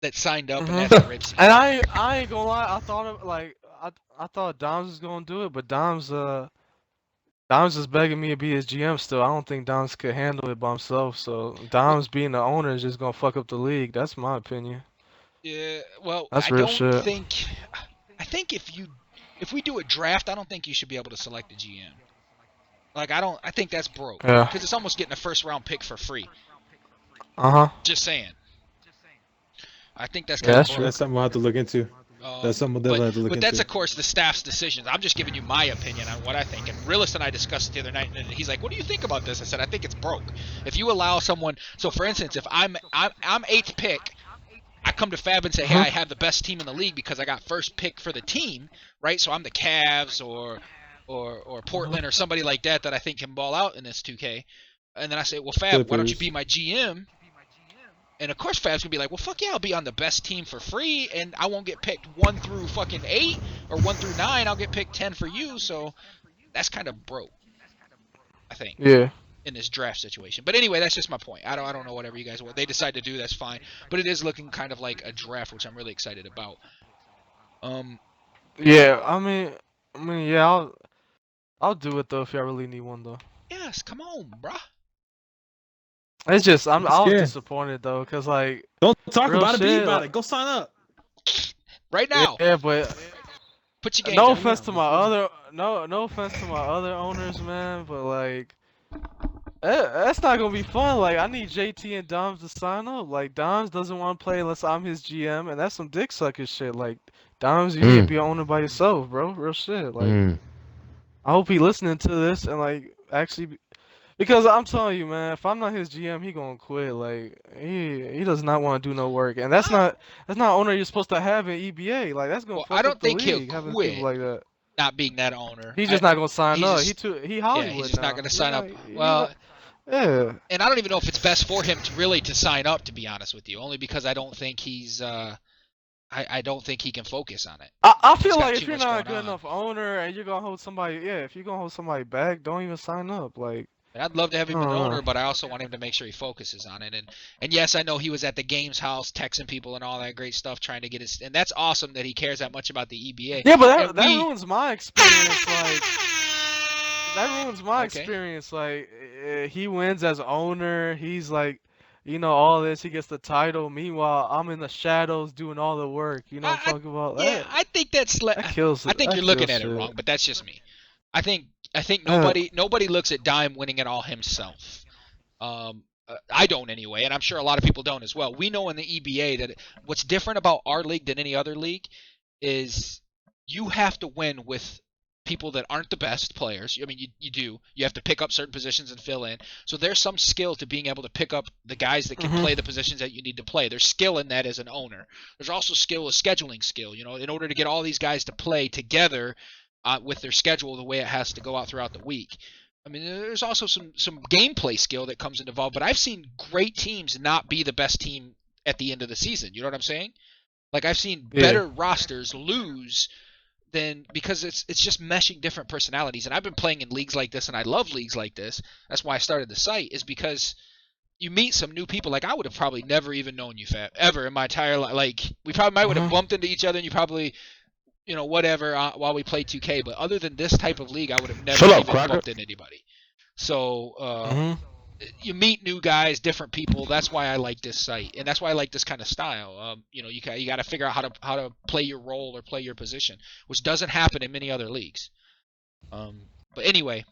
that signed up, and Mhm. that's Ripsy. And I ain't gonna lie. I thought of like I thought Dom's was gonna do it, but Dom's just begging me to be his GM still. I don't think Dom's could handle it by himself. So Dom's being the owner is just gonna fuck up the league. That's my opinion. Yeah, well, That's I real don't shit. think. I think if we do a draft, I don't think you should be able to select a GM. Like, I don't. I think that's broke Yeah. because it's almost getting a first round pick for free. Uh huh. Just saying. I think that's Yeah, kind of that's broke. true. That's something we'll have to look into. That's something we'll definitely have to look But that's into. of course the staff's decisions. I'm just giving you my opinion on what I think. And Realist and I discussed it the other night, and he's like, "What do you think about this?" I said, "I think it's broke. If you allow someone, so for instance, if I'm eighth pick, I come to Fab and say, "Hey, Mhm. I have the best team in the league because I got first pick for the team, right? So I'm the Cavs or Portland or somebody like that I think can ball out in this 2K." And then I say, "Well, Fab, why don't you Clippers. be my GM?" And of course, Fab's gonna be like, "Well, fuck yeah, I'll be on the best team for free, and I won't get picked 1 through fucking 8 or 1 through 9. I'll get picked 10 for you." So that's kind of broke, I think, Yeah. in this draft situation. But anyway, that's just my point. I don't know whatever you guys want. They decide to do, that's fine. But it is looking kind of like a draft, which I'm really excited about. Yeah. Yeah. I'll do it though if y'all really need one though. Yes, come on, bruh. It's just I was scared. disappointed though, cause like Don't talk real about it. Be shit. about Like, it. Go sign up. Right now, yeah, but put your games no out. offense to my other no offense to my other owners, man, but like that's not gonna be fun. Like I need JT and Doms to sign up. Like Doms doesn't want to play unless I'm his GM, and that's some dick sucker shit. Like Doms, you need to be an owner by yourself, bro. Real shit. Like I hope he listening to this and like actually, because I'm telling you, man, if I'm not his GM, he gonna quit. Like he does not want to do no work, and that's not owner you're supposed to have in EBA. Like that's gonna Well, I fuck up don't the think he'll league having people quit like that. not being that owner. He's just not gonna sign He's up. just, He yeah, he's Hollywood just not now. going to You sign know, up. you know, Well, yeah. and I don't even know if it's best for him to really to sign up, to be honest with you, only because I don't think he's I don't think he can focus on it. I He's feel got like too if you're much not a going good on. enough owner and you're gonna hold somebody, yeah, if you're gonna hold somebody back, don't even sign up. Like, And I'd love to have I him an don't know. owner, but I also want him to make sure he focuses on it. And yes, I know he was at the games house texting people and all that great stuff, trying to get his. And that's awesome that he cares that much about the EBA. Yeah, but And that we. ruins my experience. Like, that ruins my Okay. experience. Like, he wins as owner. He's like, all this. He gets the title. Meanwhile, I'm in the shadows doing all the work. You know what I I'm talking about? yeah, I think that's. That kills I it. think That you're looking kills at it shit. wrong, but that's just me. I think Uh, nobody looks at Dime winning it all himself. I don't anyway, and I'm sure a lot of people don't as well. We know in the EBA that what's different about our league than any other league is you have to win with people that aren't the best players. I mean, you do. You have to pick up certain positions and fill in. So there's some skill to being able to pick up the guys that can mhm. play the positions that you need to play. There's skill in that as an owner. There's also skill, a scheduling skill. In order to get all these guys to play together with their schedule the way it has to go out throughout the week. I mean, there's also some gameplay skill that comes involved, but I've seen great teams not be the best team at the end of the season. You know what I'm saying? Like I've seen Yeah. better rosters lose than because it's just meshing different personalities. And I've been playing in leagues like this, and I love leagues like this. That's why I started the site, is because you meet some new people. Like I would have probably never even known you, Fat, ever in my entire life. Like we probably might would have Mhm. bumped into each other, and you probably whatever while we played 2K. But other than this type of league, I would have never Shut up, even cracker. bumped into anybody. So Mhm. you meet new guys, different people. That's why I like this site, and that's why I like this kind of style. You got to figure out how to play your role or play your position, which doesn't happen in many other leagues. But anyway,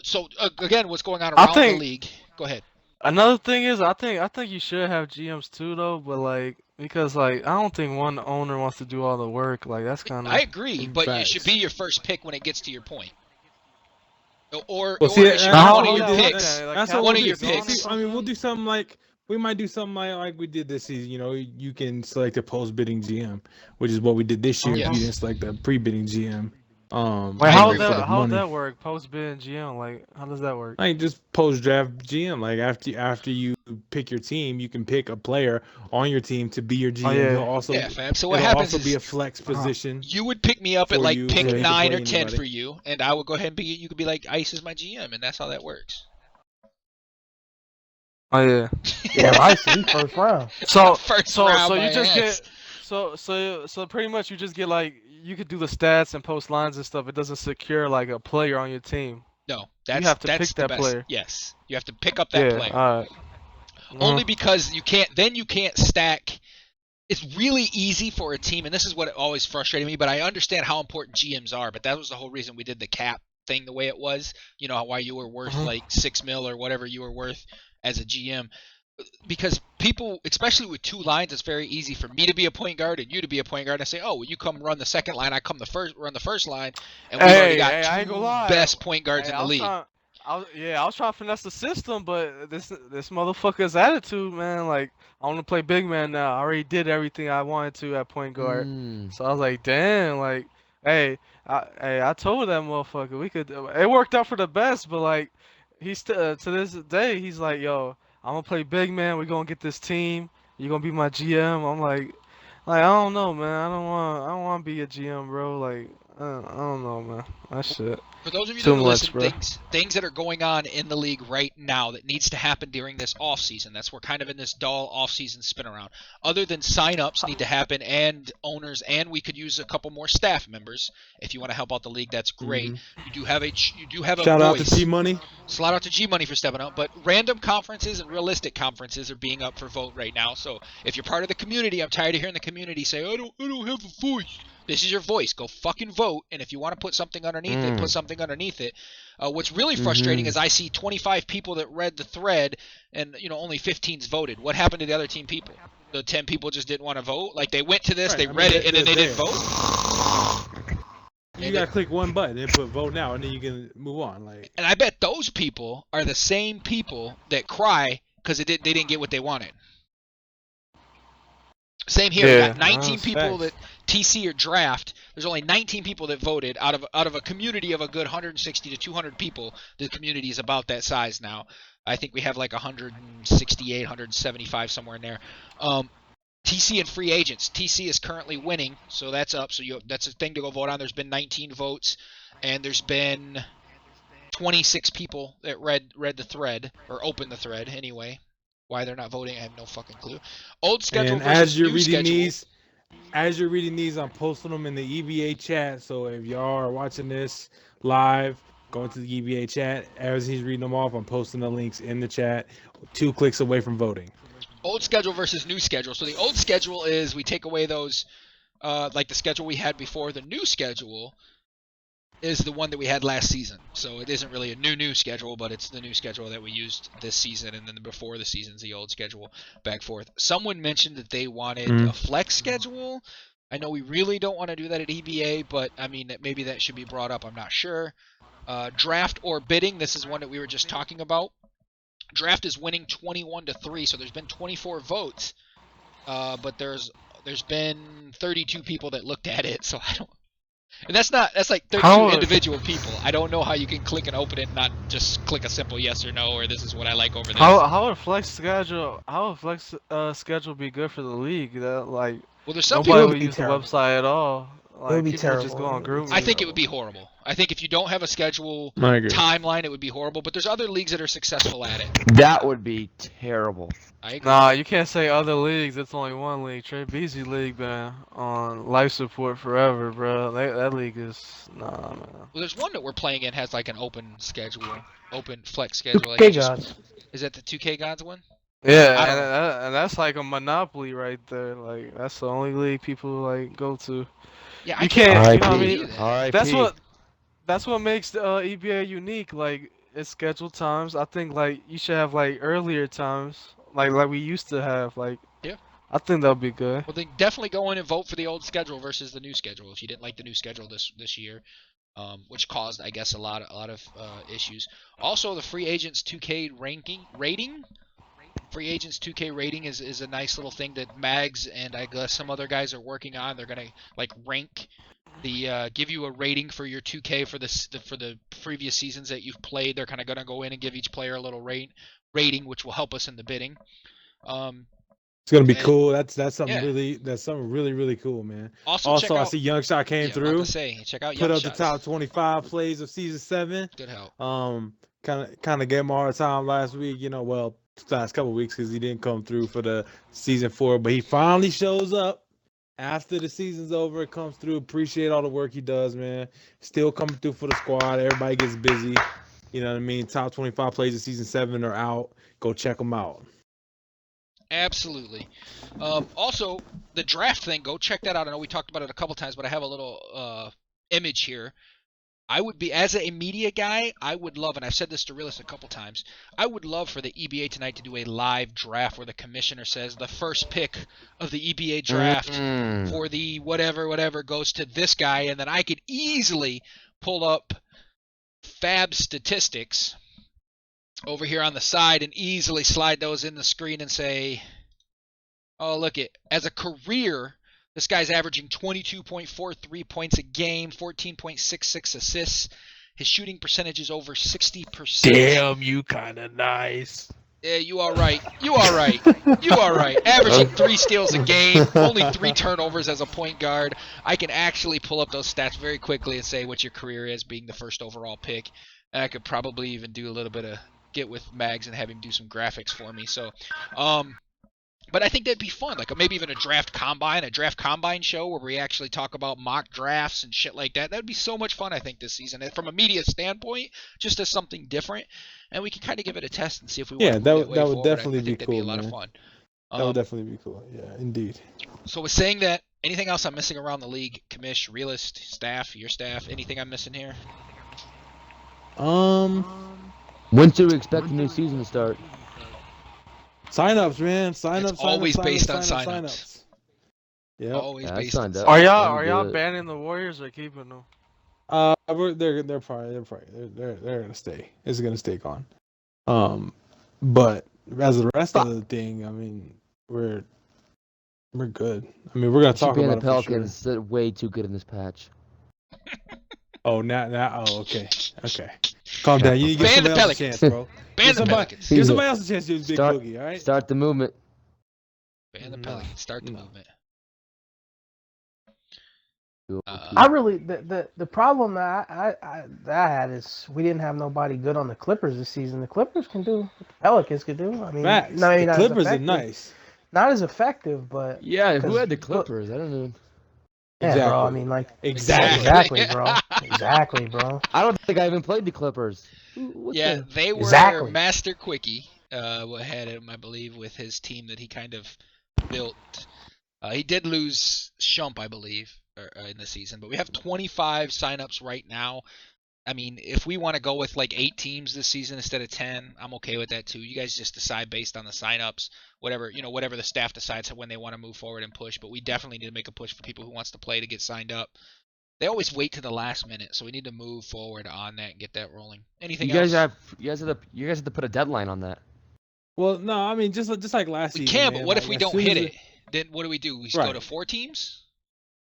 so again, what's going on I around the think league? Go ahead. another thing is I think you should have GMs too though, but like because like I don't think one owner wants to do all the work. Like that's kind I of agree, but it should Facts. be your first pick when it gets to your point, Well, see, it should be that's how one what of we your did. picks. Like That's what One we'll of do. your See, picks. I mean, we'll do something like we might do something like we did this season. You can select a post bidding GM, which is what we did this year. If you Yes. didn't select a pre bidding GM. Wait, I You know, agree with for that. the how would money. that work? Post bid GM, like how does that work? Like just post draft GM. Like after you pick your team, you can pick a player on your team to be your Oh GM. He'll yeah. also Yeah, fam. So what it'll happens also be is a flex Uh-huh. position you would pick me up at for like you, so pick he can 9 play or 10 anybody. for you, and I would go ahead and be. You could be like Ice is my GM, and that's how that works. Oh yeah. Yeah, I see first round. So First so round, so my you just ass. get so pretty much you just get like you could do the stats and post lines and stuff. It doesn't secure like a player on your team. No, You that's have to that's pick the that best. player. Yes, you have to pick up that Yeah. player. All right. Only because you can't. Then you can't stack. It's really easy for a team, and this is what always frustrated me. But I understand how important GMs are. But that was the whole reason we did the cap thing the way it was. You know why you were worth like 6 mil or whatever you were worth as a GM. Because people, especially with two lines, it's very easy for me to be a point guard and you to be a point guard. And I say, oh, well, you come run the second line, I come run the first line, and we've already got I ain't gonna two lie. best point guards Hey, in the league. I was trying to finesse the system, but this motherfucker's attitude, man. Like, I want to play big man now. I already did everything I wanted to at point guard, Mm. so I was like, damn, like, I told that motherfucker we could. It worked out for the best, but like, he's to this day, he's like, yo, I'm gonna play big man. We gonna get this team. You gonna be my GM. I'm like, I don't know, man. I don't want to be a GM, bro. Like, I don't know, man. That shit. For those of you that Too are much, listening, bro. things that are going on in the league right now that needs to happen during this off season. That's we're kind of in this dull off season spin around. Other than sign-ups need to happen and owners, and we could use a couple more staff members. If you want to help out the league, that's great. You do have a Shout out to voice. T Money. Slot out to G Money for stepping up, but random conferences and realistic conferences are being up for vote right now. So if you're part of the community, I'm tired of hearing the community say, I don't have a voice. This is your voice. Go fucking vote. And if you want to put something underneath it, put something underneath it. What's really frustrating is I see 25 people that read the thread, and only 15's voted. What happened to the other team people? The 10 people just didn't want to vote. Like they went to this, Right, they I mean, read it, and then they're they didn't there. vote. You gotta click one button and put vote now, and then you can move on. Like, And I bet those people are the same people that cry because they didn't get what they wanted. Same here. We Yeah, got 19 that's people facts. that TC or draft. There's only 19 people that voted out of a community of a good 160 to 200 people. The community is about that size now. I think we have like 168, 175 somewhere in there. TC and free agents. TC is currently winning, so that's up. So that's a thing to go vote on. There's been 19 votes, and there's been 26 people that read the thread or opened the thread anyway. Why they're not voting, I have no fucking clue. Old schedule and versus as you're new reading schedule. these, I'm posting them in the EBA chat. So if y'all are watching this live, go into the EBA chat. As he's reading them off, I'm posting the links in the chat. 2 clicks away from voting. Old schedule versus new schedule. So the old schedule is we take away those, like the schedule we had before. The new schedule is the one that we had last season. So it isn't really a new schedule, but it's the new schedule that we used this season, and then before the season's the old schedule, back forth. Someone mentioned that they wanted a flex schedule. I know we really don't want to do that at EBA, but I mean maybe that should be brought up. I'm not sure. Draft or bidding. This is one that we were just talking about. Draft is winning 21-3, so there's been 24 votes, but there's been 32 people that looked at it, so I don't. And that's like 32 individual people. I don't know how you can click and open it and not just click a simple yes or no, or this is what I like over this. How would flex schedule be good for the league? That like Well, there's some nobody people. would use the website at all. would Like be people would just go on terrible. group. I think it would be horrible. I think if you don't have a schedule I agree. timeline, it would be horrible. But there's other leagues that are successful at it. That would be terrible. I agree. Nah, you can't say other leagues. It's only one league. Trey Beasley league been on life support forever, bro. That league is man. Well, there's one that we're playing in has like an open schedule, open flex schedule. Like Okay, it just- guys. is that the 2K Gods one? Yeah, I don't and that's like a monopoly right there. Like that's the only league people like go to. Yeah, You I can't. can't. You know what I R.I.P. mean? R.I.P. That's what makes the EBA unique. Like it's scheduled times. I think like you should have like earlier times, like we used to have. Like Yeah. I think that'll be good. Well, then definitely go in and vote for the old schedule versus the new schedule if you didn't like the new schedule this year, which caused, I guess, a lot of issues. Also, the free agents 2K rating. Free agents 2K rating is a nice little thing that Mags and I guess some other guys are working on. They're gonna like rank give you a rating for your 2K for the previous seasons that you've played. They're kind of going to go in and give each player a little rating, which will help us in the bidding. It's gonna be cool. That's something yeah. really cool, man. Also, I see Young Shot came through. I'm about to say, check out Put Young up Shots. the top 25 plays of season 7. Good help. Kind of gave him a hard time last week. Last couple of weeks because he didn't come through for the season 4, but he finally shows up after the season's over. It comes through. Appreciate all the work he does, man. Still coming through for the squad. Everybody gets busy. You know what I mean? Top 25 plays of season 7 are out. Go check them out. Absolutely. Also, the draft thing, go check that out. I know we talked about it a couple times, but I have a little image here. I would be, as a media guy, I would love, and I've said this to Realist a couple times, I would love for the EBA tonight to do a live draft where the commissioner says the first pick of the EBA draft for the whatever goes to this guy, and then I could easily pull up Fab statistics over here on the side and easily slide those in the screen and say, oh, look it, as a career, this guy's averaging 22.43 points a game, 14.66 assists. His shooting percentage is over 60%. Damn, you kind of nice. Yeah, you are right. You are right. Averaging 3 steals a game, only 3 turnovers as a point guard. I can actually pull up those stats very quickly and say what your career is, being the first overall pick. And I could probably even do a little bit of get with Mags and have him do some graphics for me. So, but I think that'd be fun, like maybe even a draft combine show where we actually talk about mock drafts and shit like that. That'd be so much fun, I think, this season. And from a media standpoint, just as something different, and we can kind of give it a test and see if we want to move that would definitely be cool. That'd be a lot of fun. That would definitely be cool. Yeah, indeed. So with saying that, anything else I'm missing around the league, Commish, Realist, staff, your staff, anything I'm missing here? When should we expect the new season to start? Sign-ups, man. Sign-ups. Always based on sign-ups. Yeah. Always based on sign-ups. Are y'all banning the Warriors or keeping them? They're probably gonna stay. It's gonna stay gone. But as the rest of the thing, I mean, we're good. I mean, we're gonna talk about the Pelicans. They're way too good in this patch. Oh, now. Oh, okay. Calm down. You need to give somebody else a chance, bro. Ban the Pelicans. Give somebody else a chance to use Big Boogie, all right? Start the movement. Ban the Pelicans. Start the movement. I really the problem that I had is we didn't have nobody good on the Clippers this season. The Clippers can do what the Pelicans can do. I mean, the Clippers are nice. Not as effective, but yeah. Who had the Clippers? I don't know. Yeah, exactly. Bro. I mean, like exactly, bro. Exactly, bro. I don't think I even played the Clippers. They were Master Quickie. Had him, I believe, with his team that he kind of built. He did lose Shump, I believe, in the season, but we have 25 signups right now. I mean, if we want to go with like 8 teams this season instead of 10, I'm okay with that too. You guys just decide based on the signups, whatever the staff decides when they want to move forward and push. But we definitely need to make a push for people who wants to play to get signed up. They always wait to the last minute, so we need to move forward on that and get that rolling. Anything else? You guys have to put a deadline on that. Well, no, I mean just like last season. We can, but what like, if we don't hit it? Then what do? We just go to 4 teams?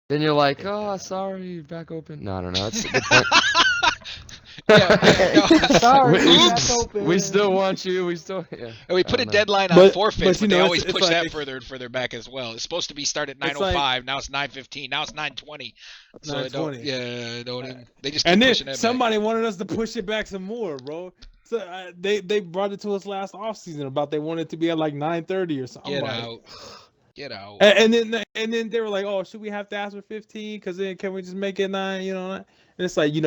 Then you're like, oh, sorry, back open. No, that's a good point. Sorry, we still want you. We put a deadline on forfeits, but they always push that further and further back as well. It's supposed to be started at 9:05. Now it's 9:15. Now it's 9:20. So 9:20. They just keep pushing that somebody wanted us to push it back some more, bro. So they brought it to us last offseason about they wanted it to be at like 9:30 or something. Get out. And then they were like, oh, should we have to ask for 15? Because then can we just make it 9? You know. And it's like, you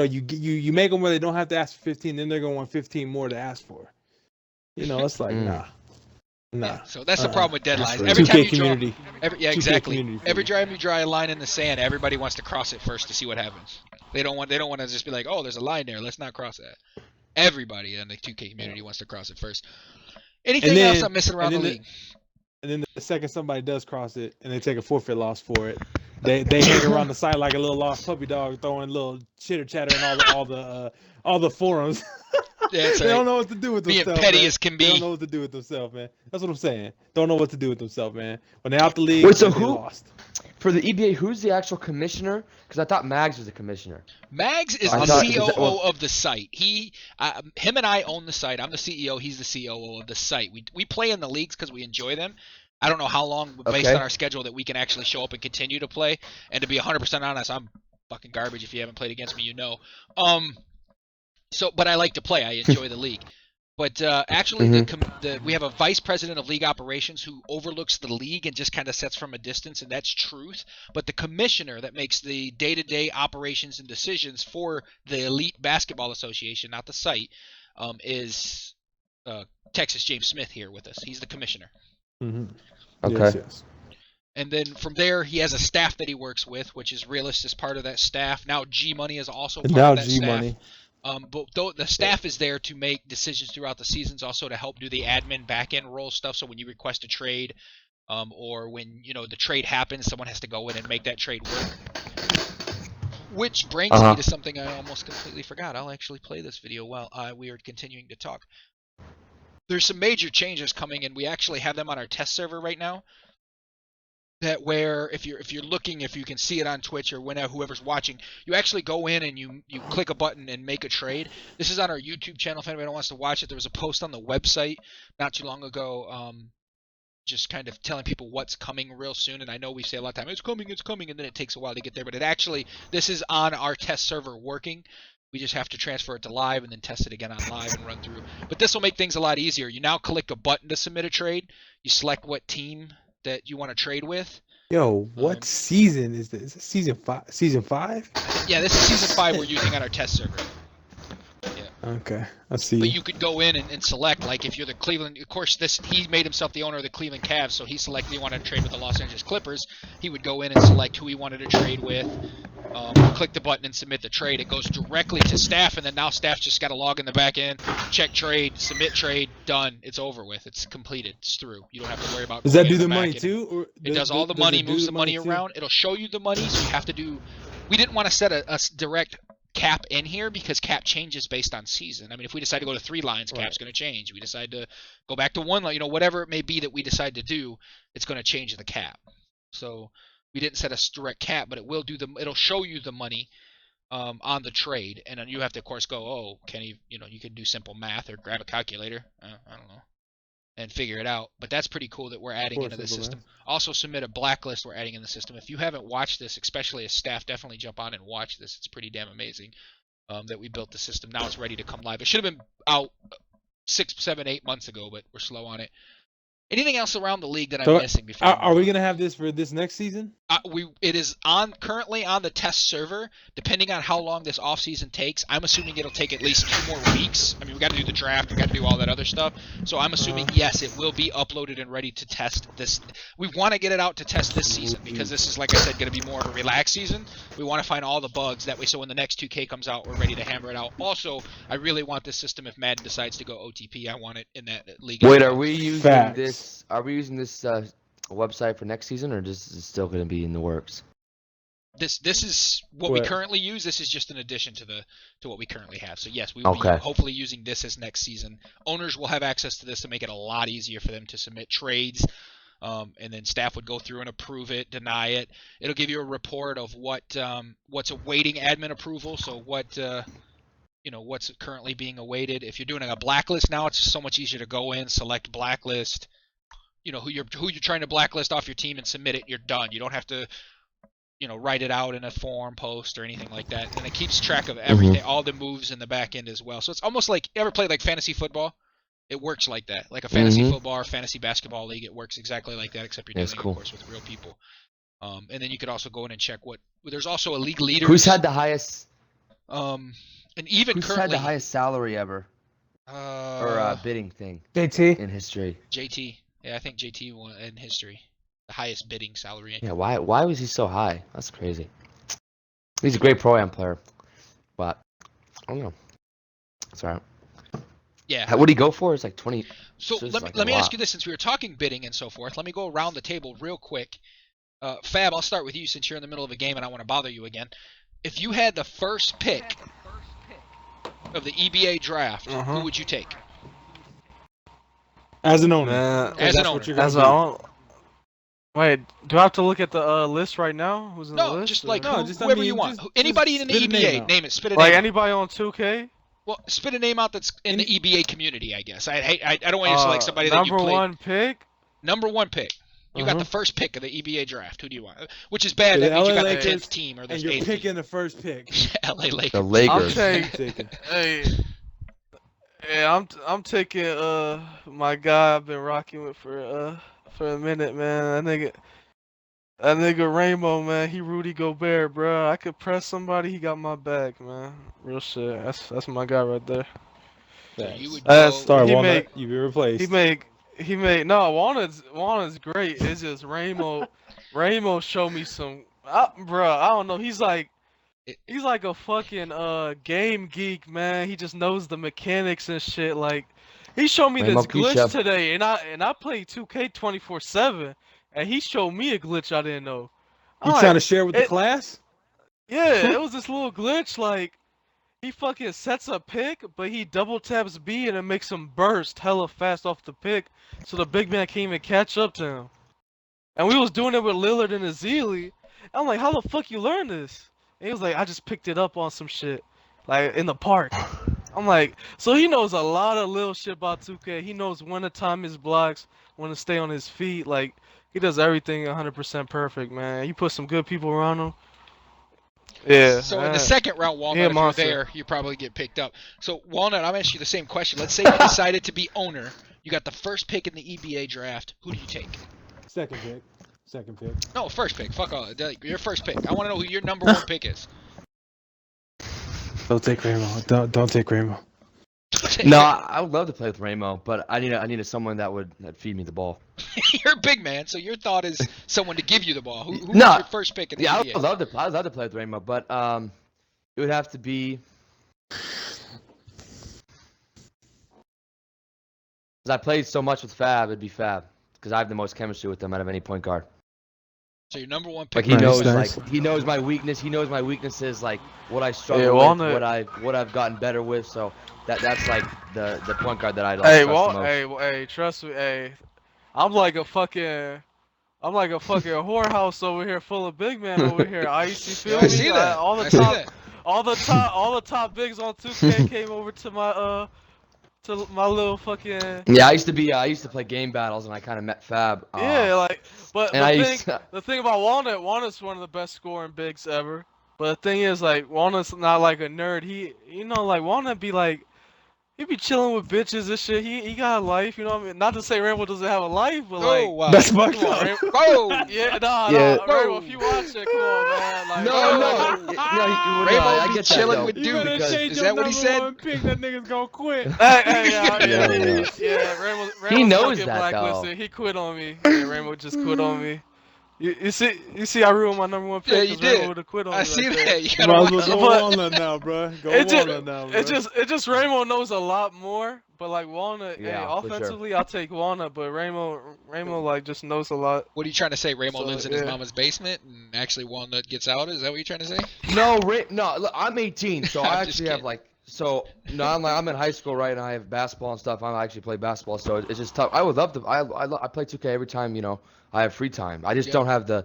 make them where they don't have to ask for 15, then they're gonna want 15 more to ask for. It's like nah. Yeah, so that's the problem with deadlines. Every time you draw, exactly. Every time you draw a line in the sand, everybody wants to cross it first to see what happens. They don't want to just be like, oh, there's a line there, let's not cross that. Everybody in the 2K community wants to cross it first. Anything else I'm missing around the league? And then the second somebody does cross it and they take a forfeit loss for it, they hang around the side like a little lost puppy dog, throwing little chitter chatter in all the forums. That's They don't right. know what to do with Being themselves. petty man. as can They don't be. know what to do with themselves, man. That's what I'm saying. Don't know what to do with themselves, man. When they're out the league, Wait, so they who- lost. For the EBA, who's the actual commissioner? Because I thought Mags was the commissioner. Mags is I the thought- COO of the site. Him and I own the site. I'm the CEO. He's the COO of the site. We play in the leagues because we enjoy them. I don't know how long, based Okay. on our schedule, that we can actually show up and continue to play. And to be 100% honest, I'm fucking garbage. If you haven't played against me, you know. But I like to play. I enjoy the league. But actually, we have a vice president of league operations who overlooks the league and just kind of sets from a distance, and that's Truth. But the commissioner that makes the day-to-day operations and decisions for the Elite Basketball Association, not the site, is Texas James Smith here with us. He's the commissioner. Mm-hmm. Okay. Yes. And then from there, he has a staff that he works with, which is Realist is part of that staff. Now G Money is also part Now of that G staff. Money. But the staff is there to make decisions throughout the seasons, also to help do the admin back-end role stuff. So when you request a trade, or when the trade happens, someone has to go in and make that trade work. Which brings me to something I almost completely forgot. I'll actually play this video while we are continuing to talk. There's some major changes coming, and we actually have them on our test server right now. That where if you're looking, if you can see it on Twitch or whenever whoever's watching, you actually go in and you click a button and make a trade. This is on our YouTube channel. If anybody wants to watch it, there was a post on the website not too long ago, just kind of telling people what's coming real soon. And I know we say a lot of time, it's coming, and then it takes a while to get there. But this is on our test server working. We just have to transfer it to live and then test it again on live and run through. But this will make things a lot easier. You now click a button to submit a trade. You select what team that you want to trade with. Yo, what season is this? Is this season 5? Season 5? Yeah, this is season 5 we're using on our test server. Okay, I see. But you could go in and select, like if you're the Cleveland, of course he made himself the owner of the Cleveland Cavs, so he selected he wanted to trade with the Los Angeles Clippers. He would go in and select who he wanted to trade with, click the button and submit the trade. It goes directly to staff, and then now staff just got to log in the back end, check trade, submit trade, done. It's over with. It's completed. It's through. You don't have to worry about. Does that do the money too? Or it does all the money, moves the money around. It'll show you the money, so you have to do. We didn't want to set a direct cap in here because cap changes based on season. I mean, if we decide to go to 3 lines, cap's going to change. We decide to go back to 1 line, whatever it may be that we decide to do, it's going to change the cap. So we didn't set a direct cap, but it'll show you the money on the trade, and then you have to, of course, go, can he, you can do simple math or grab a calculator. I don't know. And figure it out. But that's pretty cool that we're adding into the system. Also submit a blacklist we're adding in the system. If you haven't watched this, especially as staff, definitely jump on and watch this. It's pretty damn amazing that we built the system. Now it's ready to come live. It should have been out 6, 7, 8 months ago, but we're slow on it. Anything else around the league that I'm missing before? Are we gonna have this for this next season? It is currently on the test server. Depending on how long this off season takes, I'm assuming it'll take at least 2 more weeks. I mean, we got to do the draft, we got to do all that other stuff. So I'm assuming yes, it will be uploaded and ready to test this. We want to get it out to test this season because this is, like I said, going to be more of a relaxed season. We want to find all the bugs that way, so when the next 2K comes out, we're ready to hammer it out. Also, I really want this system. If Madden decides to go OTP, I want it in that league. Wait, are we using this? Are we using this website for next season, or is it still going to be in the works? This is what we currently use. This is just an addition to what we currently have. So yes, we will be hopefully using this as next season. Owners will have access to this to make it a lot easier for them to submit trades, and then staff would go through and approve it, deny it. It'll give you a report of what's awaiting admin approval. So what's currently being awaited. If you're doing a blacklist now, it's just so much easier to go in, select blacklist. Who you're trying to blacklist off your team and submit it. You're done. You don't have to write it out in a forum post or anything like that. And it keeps track of everything, all the moves in the back end as well. So it's almost like, you ever played like fantasy football? It works like that. Like a fantasy football or fantasy basketball league, it works exactly like that, except you're doing it, of course, with real people. And then you could also go in and check there's also a league leader. Who's had the highest? And even who's currently, had the highest salary ever? Or bidding thing? JT in history. JT. Yeah, I think JT won in history. The highest bidding salary. Yeah, why was he so high? That's crazy. He's a great pro-am player, but I don't know. It's alright. Yeah. What did he go for? It's like 20. So let me ask you this, since we were talking bidding and so forth. Let me go around the table real quick. Fab, I'll start with you since you're in the middle of a game and I want to bother you again. If you had the first pick of the EBA draft, who would you take? As an owner. Man, As an That's owner. what you're gonna as do. a own. Wait, do I have to look at the list right now? Who's in the No, list? just or- like No, just, I whoever mean, you want. just Anybody in the spit a name EBA, out. name it. Spit a like name. anybody on 2K. Well, spit a name out that's in the Any- EBA community, I guess. I don't want you to select somebody that you Number played. one pick. Number one pick. You got Uh-huh. the first pick of the EBA draft. Who do you want? Which is bad. The That means you LA got the Lakers, 10th team or the And you're 8th picking the first pick. team. LA Lakers. The I'll Lakers. take. Hey, yeah, I'm taking my guy I've been rocking with for a minute, man. That nigga Rainbow, man. He Rudy Gobert, bro. I could press somebody, he got my back, man. Real shit. That's my guy right there. So you would That's go. Sorry, He Walnut. make- You be replaced. He made no Walnut's great. It's just Rainbow showed me some, bro. I don't know. He's like a fucking game geek, man. He just knows the mechanics and shit. Like he showed me Rainbow this glitch Keisha. today, and I play 2K 24/7, and he showed me a glitch I didn't know. I'm You like, trying to share with the it- class? Yeah, it was this little glitch. Like he fucking sets a pick, but he double taps B and it makes him burst hella fast off the pick, so the big man can't even catch up to him. And we was doing it with Lillard and Azili. I'm like, how the fuck you learn this? And he was like, I just picked it up on some shit, like in the park. I'm like, so he knows a lot of little shit about 2K. He knows when to time his blocks, when to stay on his feet. Like he does everything 100% perfect, man. You put some good people around him. Yeah. So in the second round, Walnut, Yeah, if you're monster. there, you probably get picked up. So Walnut, I'm asking you the same question. Let's say you decided to be owner. You got the first pick in the EBA draft. Who do you take? Second pick. Second pick. No, first pick. Fuck all. Your first pick. I want to know who your number one pick is. Don't take Rainbow. Don't take Rainbow. No, I would love to play with Rainbow, but I need someone that'd feed me the ball. You're a big man, so your thought is someone to give you the ball. Who No. was your first pick in the Yeah, EBA? I'd love to play with Rainbow, but it would have to be. Because I played so much with Fab, it'd be Fab. Because I have the most chemistry with him out of any point guard. So your number one Like pick. he knows my weakness. He knows my weaknesses, like what I struggle Yeah, with, Walnut- what I've gotten better with. So that's like the point guard that I like. Hey, trust the most. hey, trust me, hey. I'm like a fucking whorehouse over here, full of big men over here. Icy, feel Yeah, me? I see that. All the I see top, that. all the top bigs on 2K came over to my little fucking. Yeah, I used to play game battles, and I kind of met Fab. Yeah, like, but and the thing about Walnut's one of the best scoring bigs ever. But the thing is, like, Walnut's not like a nerd. Like Walnut be like, he be chilling with bitches and shit. He got a life, you know what I mean? Not to say Rainbow doesn't have a life, but like, Oh wow. That's come fucked on, up. Rainbow. Whoa. Yeah, Yeah. Rainbow, if you watch it, come on, man. Like, no, Rainbow I be get chilling that, with though, You better because- change Is your that what he number said? one pick. That nigga's gonna quit. Yeah, Rainbow He knows gonna get that, though. blacklisted. He quit on me. Yeah, Rainbow just quit on me. You see, I ruined my number one pick. Yeah, you 'cause Rainbow did. would've quit on I me see right there. that. You You gotta might as watch. well go But- Walnut now, bro. Go It just, Walnut now, bro. it just Rainbow knows a lot more. But like Walnut, Yeah, hey, for sure. offensively, I'll take Walnut. But Rainbow like just knows a lot. What are you trying to say? Rainbow So, lives in his yeah. mama's basement, and actually Walnut gets out. Is that what you're trying to say? No, look, I'm 18, so I'm I just actually have kidding. I'm in high school, right, and I have basketball and stuff. I actually play basketball, so it's just tough. I would love to. I play 2K every time, I have free time. I just Yep. don't have the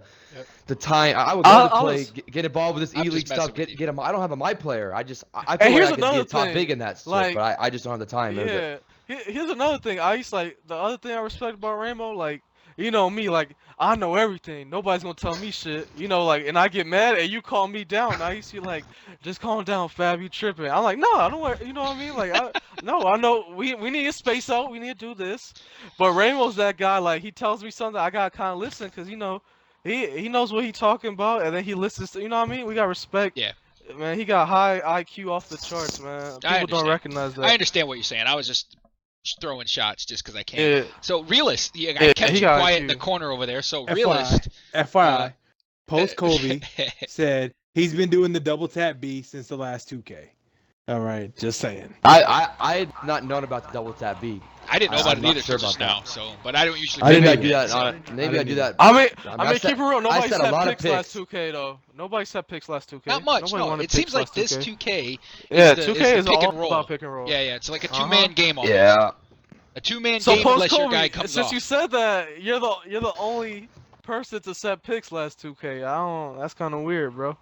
Yep. time. I would love to I play, was- get involved with this I'm E-League just messing stuff. with you. Get him. I don't have a my player. I feel And like here's I could be another a top thing, big in that shit, like- but I just don't have the time. Is it? Yeah. Here's another thing. The other thing I respect about Rainbow, like, you know me, like, I know everything. Nobody's gonna tell me shit. Like, and I get mad and you calm me down. I used to like, just calm down, Fab, you tripping. I'm like, no, I don't worry. You know what I mean? Like, I know we need to space out. We need to do this. But Rainbow's that guy. Like, he tells me something, I gotta kind of listen, cause he knows what he talking about, and then he listens to. You know what I mean? We got respect. Yeah. Man, he got high IQ off the charts, man. I People don't understand. recognize that. I understand what you're saying. I was just throwing shots just because I can. Yeah. So realist, I Yeah, kept he you got quiet IQ. in the corner over there. So FYI, realist. FYI, post Kobe said he's been doing the double tap B since the last 2K. All right, just saying. I had not known about the double tap B. I didn't know about I'm it not either sure till just about now. that. So, but I don't usually. I pick didn't Maybe I big do games, that. so. Maybe I do that. I mean, I keep it real. Nobody set a set lot of picks last picks. 2K though. Nobody set picks last 2K. Not much. Nobody No, wanted it picks seems like last this 2K. 2K Yeah, is 2K the is pick all and roll. about pick and roll. Yeah, it's like a two-man game almost. Yeah. A two-man So game post unless your guy Kobe, comes since off. you said that, you're the only person to set picks last 2K. I don't. That's kind of weird, bro.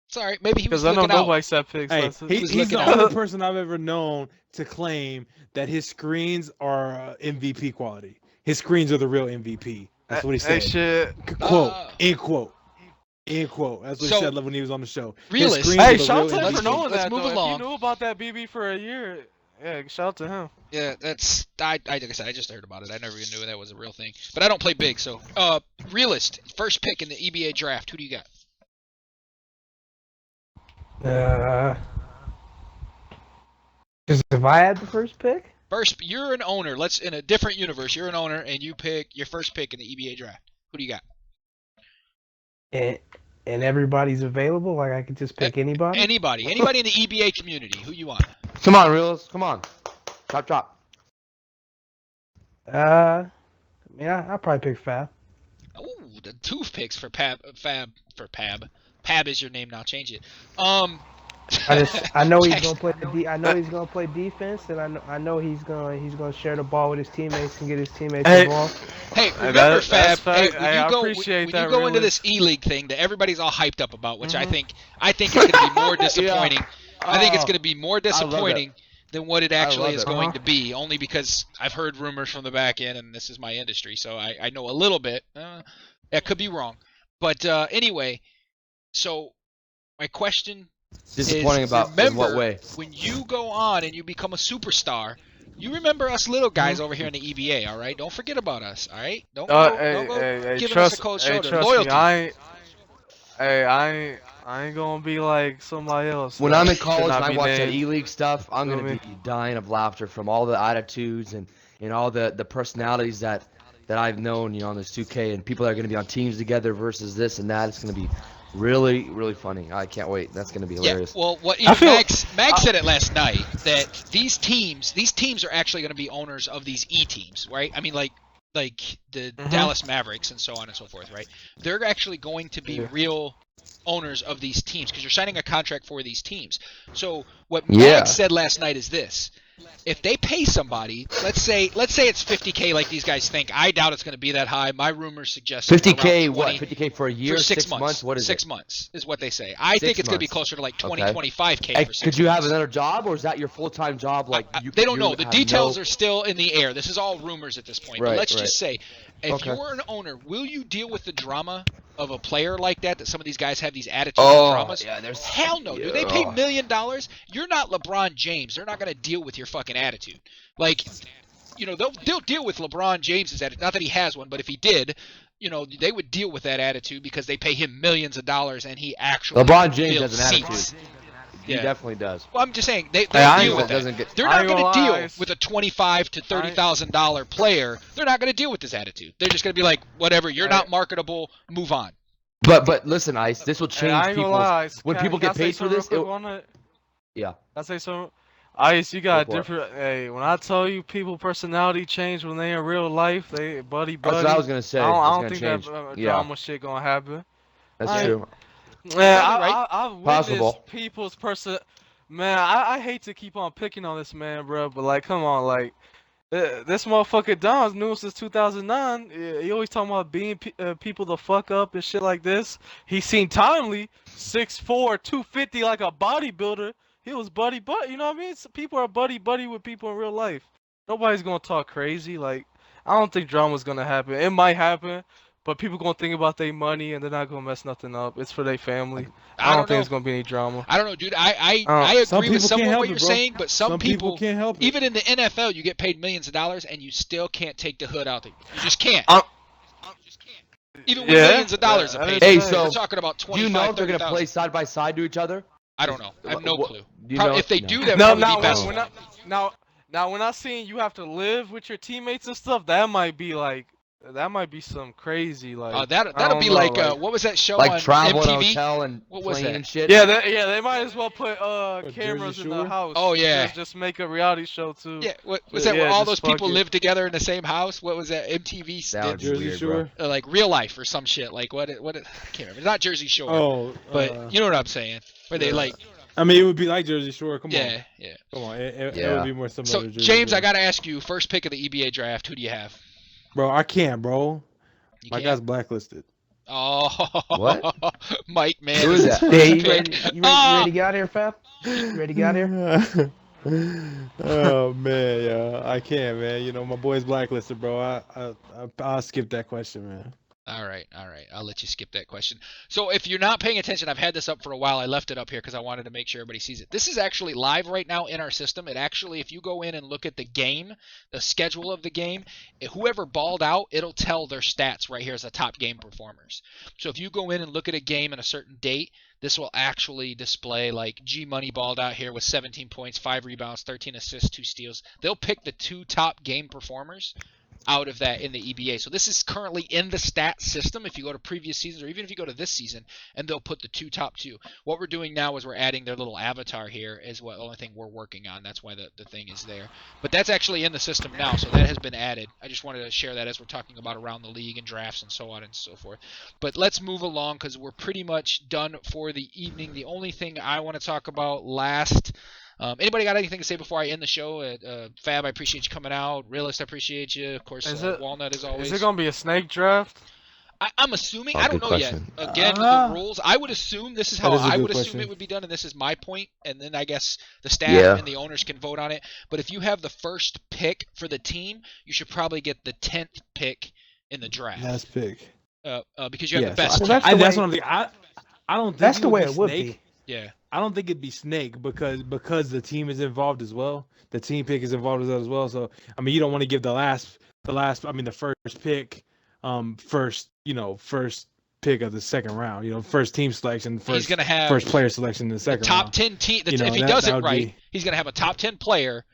Sorry, maybe he was Because I know looking out. nobody set picks Hey, last. was he's the looking out. only person I've ever known to claim that his screens are MVP quality. His screens are the real MVP. That's what he Hey, said. shit. Quote, end quote. End quote. That's what So, he said when he was on the show. His realist- screens Hey, are the shout real out to him for MVP. knowing Let's that move though. along. If you knew about that BB for a year, yeah, shout out to him. Yeah, that's like I said, I just heard about it. I never even knew that was a real thing. But I don't play big, so realist, first pick in the EBA draft. Who do you got? Just if I had the first pick, First, you're an owner. Let's in a different universe. You're an owner, and you pick your first pick in the EBA draft. Who do you got? and everybody's available, like I could just pick anybody. Anybody in the EBA community. Who you want? Come on, Reels. Come on. Chop. I mean, I'll probably pick Fab. Ooh, the two picks for Pab. Pab is your name now. Change it. I know he's gonna play. I know he's gonna play defense, and I know he's gonna share the ball with his teammates and get his teammates involved. Hey, remember That's Fab? fact. When Hey, I you go appreciate when that, you go into really. this E-League thing that everybody's all hyped up about, which I think is going to be more disappointing. I think it's going to be more disappointing than what it actually is going to be, only because I've heard rumors from the back end, and this is my industry, so I know a little bit. That could be wrong, but anyway. So my question. Disappointing about in what way? When you go on and you become a superstar, you remember us little guys over here in the EBA, all right? Don't forget about us, all right? Don't go giving us a cold shoulder. Trust Loyalty. Me, I ain't gonna be like somebody else. When I'm in college and I be watch that named. E-League stuff, I'm You know gonna what be dying of laughter from all the attitudes and all the personalities that I've known, on this 2K, and people that are gonna be on teams together versus this and that. It's gonna be really, really funny. I can't wait. That's gonna be hilarious. Yeah, well, what I feel- Max said it last night that these teams are actually going to be owners of these E teams, right? I mean, like the Dallas Mavericks and so on and so forth, right? They're actually going to be real owners of these teams because you're signing a contract for these teams. So what Max said last night is this: if they pay somebody, let's say it's 50K like these guys think. I doubt it's going to be that high. My rumors suggest 50K, around 20, what? 50K for a year, for 6 months? What is 6 it? months is what they say. I think it's going to be months. closer to like 20, Okay. 25K Hey, for 6 could you months. have another job, or is that your full-time job? Like They don't know. The have details no- are still in the air. This is all rumors at this point. But Right, let's right. just say, if Okay. you're an owner, will you deal with the drama of a player like that? That some of these guys have these attitudes Oh, and dramas. yeah, there's Hell no, dude. They pay $1 million. You're not LeBron James. They're not going to deal with your fucking attitude. Like, they'll deal with LeBron James's attitude. Not that he has one, but if he did, they would deal with that attitude because they pay him millions of dollars and he actually LeBron James fills has an seats. attitude. He Yeah. definitely does. Well, I'm just saying they'll I deal ain't with gonna- that. doesn't get- They're I not ain't going to gonna deal lie. with a $25,000 to $30,000 player. They're not going to deal with this attitude. They're just going to be like, whatever. You're not marketable. Move on. But listen, Ice, this will Hey, change I ain't gonna people's. lie. When people Can I get say paid for something this, real quick on it? yeah. I say something. Ice, you got Go for it. different. Hey, when I tell you people personality change when they in real life, they buddy. That's what I was gonna say. I don't It's think gonna that change. drama shit gonna happen. That's I- true. Man, Probably right. I've witnessed Possible. people's Man, I hate to keep on picking on this man, bro, but like, come on, like, this motherfucker Don's new since 2009. He always talking about being people to fuck up and shit like this. He seen Timely, 6'4", 250, like a bodybuilder. He was buddy, you know what I mean? So people are buddy with people in real life. Nobody's gonna talk crazy. Like, I don't think drama's gonna happen. It might happen, but people gonna think about their money and they're not gonna mess nothing up. It's for their family. I don't think know. there's gonna be any drama. I don't know, dude. I Some agree with people some can't of help what it, you're bro. saying, but some people can't help it. even in the NFL, you get paid millions of dollars and you still can't take the hood out there. You just can't. Even with millions of dollars are paid. Hey, We're so talking about Do 25, you know if they're gonna 30,000. play side by side to each other? I don't know. I have no clue. Do you know? If they do, that would No, probably be best. now when I seen you have to live with your teammates and stuff, that might be like That might be some crazy like. I that'll don't be know, like what was that show Like on travel and MTV? hotel and What was plane that? and shit. Yeah, they might as well put Jersey cameras in the Shore? house. Oh, yeah. Just make a reality show too. Yeah, what was that? Where Yeah, all just those people fuck it. live together in the same house? What was that? MTV That would did be Jersey weird, Shore? bro. like Real Life or some shit. Like what? I can't remember. It's not Jersey Shore, Oh, but you know what I'm saying? Where they like. I mean, it would be like Jersey Shore. Come on. Yeah. Come on. It Yeah. would be more similar So to Jersey James, Shore. I gotta ask you, first pick of the EBA draft, who do you have? Bro, I can't, bro. You My can't? guy's blacklisted. Oh, What? Mike, man. Who is that? Hey, you Pick. ready? You ready to get out of here, Fab? You ready to get out of here? Oh man, yeah, I can't, man. You know my boy's blacklisted, bro. I'll skip that question, man. All right. I'll let you skip that question. So if you're not paying attention, I've had this up for a while. I left it up here because I wanted to make sure everybody sees it. This is actually live right now in our system. It actually, if you go in and look at the game, the schedule of the game, whoever balled out, it'll tell their stats right here as the top game performers. So if you go in and look at a game in a certain date, this will actually display like G Money balled out here with 17 points, 5 rebounds, 13 assists, 2 steals. They'll pick the 2 top game performers out of that in the EBA. So this is currently in the stat system if you go to previous seasons or even if you go to this season, and they'll put the top 2. What we're doing now is we're adding their little avatar here is what the only thing we're working on. That's why the thing is there. But that's actually in the system now, so that has been added. I just wanted to share that as we're talking about around the league and drafts and so on and so forth. But let's move along because we're pretty much done for the evening. The only thing I want to talk about last... anybody got anything to say before I end the show? Fab, I appreciate you coming out. Realist, I appreciate you. Of course, Walnut, as always. Is it gonna be a snake draft? I'm assuming. Oh, I don't good know question. yet. Again, the rules. I would assume this is how That is a I good would assume question. it would be done, and this is my point. And then I guess the staff Yeah. and the owners can vote on it. But if you have the first pick for the team, you should probably get the 10th pick in the draft. Last pick. Because you have Yeah, the best. so Well, team. that's the that's way- what I'm thinking. I don't think That's the way it would Snake. be. Yeah. I don't think it'd be Snake because the team is involved as well. The team pick is involved as well. So I mean, you don't want to give the first pick, first pick of the second round. First team selection, He's gonna have first player selection in the the second top round. 10 team. You know, If he that- does that it would right, be- he's gonna have a top 10 player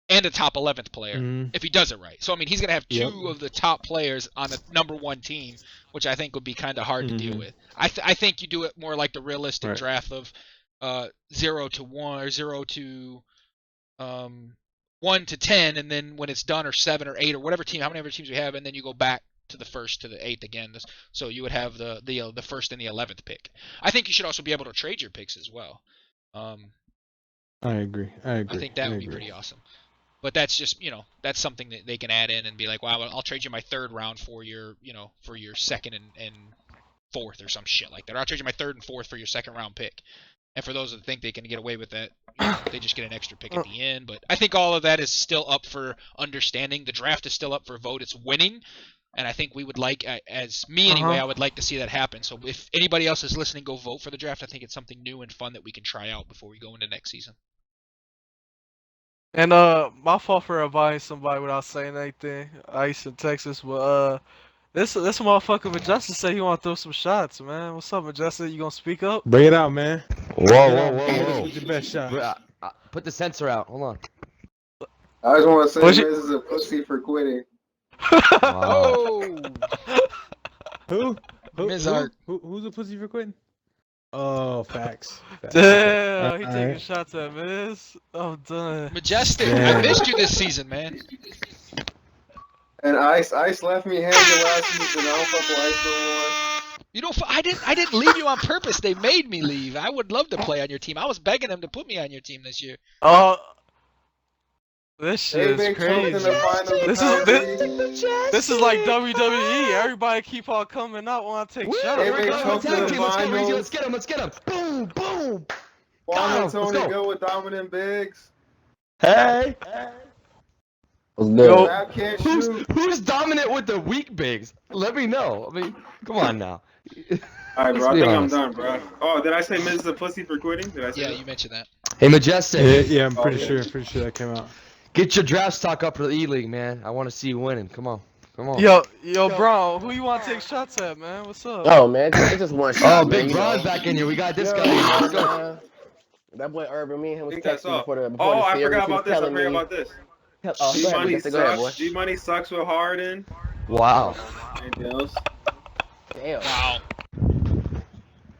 and a top 11th player. Mhm. If he does it right. So I mean, he's gonna have 2 Yep. of the top players on the number 1 team, which I think would be kind of hard to deal Mhm. with. I think you do it more like the realistic Right. draft of 0 to 1 or 0 to 1 to 10, and then when it's done, or 7 or 8 or whatever team, how many other teams we have, and then you go back to the 1st to the 8th again. So you would have the 1st and the 11th pick. I think you should also be able to trade your picks as well. I agree. I think that would be pretty awesome. But that's just, that's something that they can add in and be like, wow, I'll trade you my 3rd round for your, for your 2nd and 4th or some shit like that. Or I'll trade you my 3rd and 4th for your 2nd round pick. And for those that think they can get away with that, they just get an extra pick at the end. But I think all of that is still up for understanding. The draft is still up for vote. It's winning. And I think we would like, as me anyway, I would like to see that happen. So if anybody else is listening, go vote for the draft. I think it's something new and fun that we can try out before we go into next season. And my fault for inviting somebody without saying anything. Ice in Texas, but this motherfucker Majestic said he want to throw some shots, man. What's up, Majestic? You gonna speak up? Bring it out, man. Whoa. What's your best shot? Put the sensor out. Hold on. I just want to say What's this is a pussy for quitting. Oh! Who? Mizark. Who's a pussy for quitting? Oh, facts. Damn, he taking Alright. shots at Miz. I'm done. Majestic, Yeah. I missed you this season, man. And Ice left me hanging last season. I don't fuck with Ice no more. I didn't leave you on purpose. They made me leave. I would love to play on your team. I was begging them to put me on your team this year. This They shit is been choked in crazy. the finals. This of is- the league. This is like WWE. Everybody keep on coming out want to take shots. They been Let's choked in the finals. get him. Boom, boom. Juan Go, and let's Tony go. go with dominant bigs. Hey. What's good? Yo. Fab can't Who's shoot. who's dominant with the weak bigs? Let me know. I mean, come on now. All right, bro. Let's I be think honest. I'm done, bro. Oh, did I say Miz is a pussy for quitting? Did I say Yeah, that? you mentioned that. Hey, Majestic. Yeah, I'm Oh, pretty yeah. sure. Pretty sure that came out. Get your draft stock up for the E-League, man. I want to see you winning. Come on. Yo, bro, who you want to take shots at, man? What's up? Oh man, it's just one shot. Oh, man, Big you Ron's know. back in here. We got this Yeah, guy. in here. Let's go. man. That boy Urban, me and him I was think that's texting all. before the Oh, I series. forgot He was about this. I telling forgot me- about this. Oh, G go ahead, Money Majestic, go ahead, boy. sucks. G Money sucks with Harden. Wow. Anything else? Damn. Wow.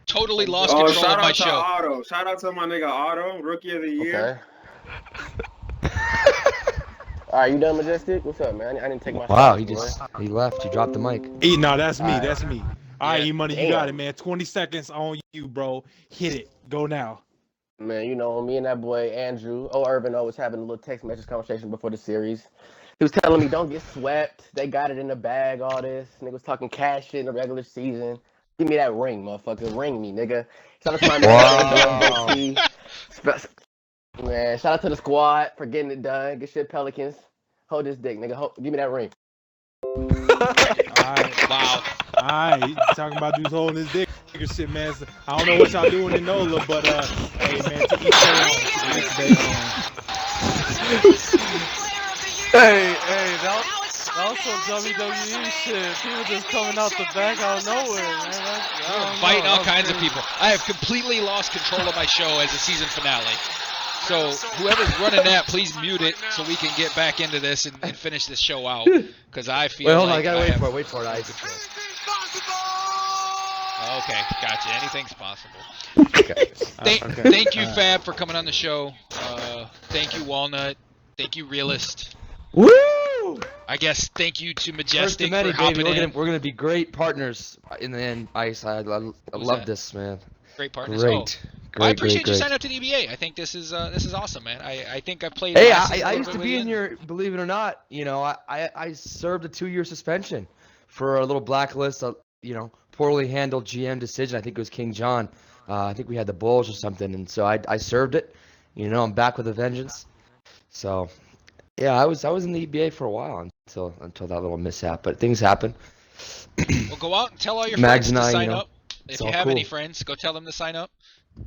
Totally lost Oh, control shout of my out to show. Otto. Shout out to my nigga Otto, Rookie of the Year. Okay. All right, you done, Majestic? What's up, man? I didn't take my Wow, shots, boy. he left. You dropped the mic. No, that's me. Alright. That's me. All right, Yeah. E-Money, you got it, Damn. man. 20 seconds on you, bro. Hit it. Go now. Man, you know, me and that boy Andrew, Urban, was having a little text message conversation before the series. He was telling me, don't get swept. They got it in the bag, all this. Nigga was talking cash shit in the regular season. Give me that ring, motherfucker. Ring me, nigga. Shout out to my Wow. man, JT. Man, shout out to the squad for getting it done. Good shit, Pelicans. Hold this dick, nigga. Give me that ring. All right. Wow. All right. Talking about dudes holding his dick or shit, man. So, I don't know what y'all doing in NOLA, but hey, man, to each their own. To each their own. Hey, that was some WWE shit. People just coming out the back out of nowhere, man. Fighting all kinds of people. I have completely lost control of my show as a season finale. So whoever's running that, please mute it so we can get back into this and finish this show out. Because I feel Wait, hold like on. I gotta have... wait for it, Ice. Okay, gotcha. Anything's possible. Okay. Thank you, Fab, for coming on the show. Thank you, Walnut. Thank you, Realist. Woo! I guess thank you to First Majestic of many, for hopping baby. in. We're gonna be great partners in the end, Ice. I love that? this, man. Great partners. Great. Oh. Great, I appreciate great, you great. signing up to the EBA. I think this is awesome, man. I think I played. Hey, last I season a used little to bit be with in you. your, believe it or not, you know, I served a 2-year suspension for a little blacklist, poorly handled GM decision. I think it was King John. I think we had the Bulls or something, and so I served it. You know, I'm back with a vengeance. So, yeah, I was in the EBA for a while until that little mishap, but things happen. Well, go out and tell all your Mags friends and to I, sign up. it's If you all have any cool. friends, go tell them to sign up.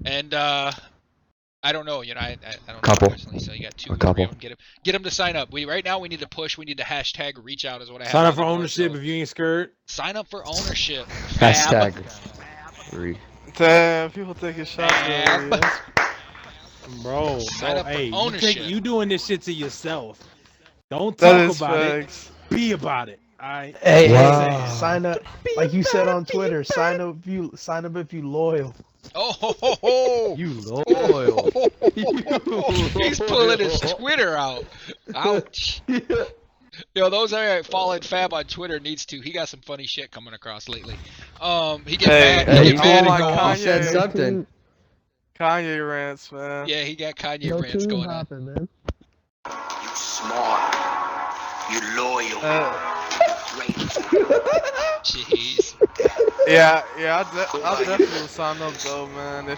And I don't know, I don't Couple. know personally, so you got 2 A or 3 couple. of them. Get them to sign up. Right now we need to push. We need to hashtag reach out is what I have. Sign on up for the board, ownership so if you ain't scared. sign up for ownership. Hashtag. Fab. Damn, people taking shots Fab. already. Bro, Sign up for hey, ownership. you doing this shit to yourself. Don't That talk is about facts. it. Be about it. All right. Hey, Wow. sign up. Like you said on Twitter, sign up if you loyal. Oh ho ho ho! You loyal. He's pulling his Twitter out. Ouch. Those are following Fab on Twitter needs to. He got some funny shit coming across lately. He get mad. Hey, He he get mad told and me go he off. said something. Kanye rants, man. Yeah, he got Kanye rants going on. man. You smart. You loyal. Jeez. Yeah, I definitely will sign up though, man.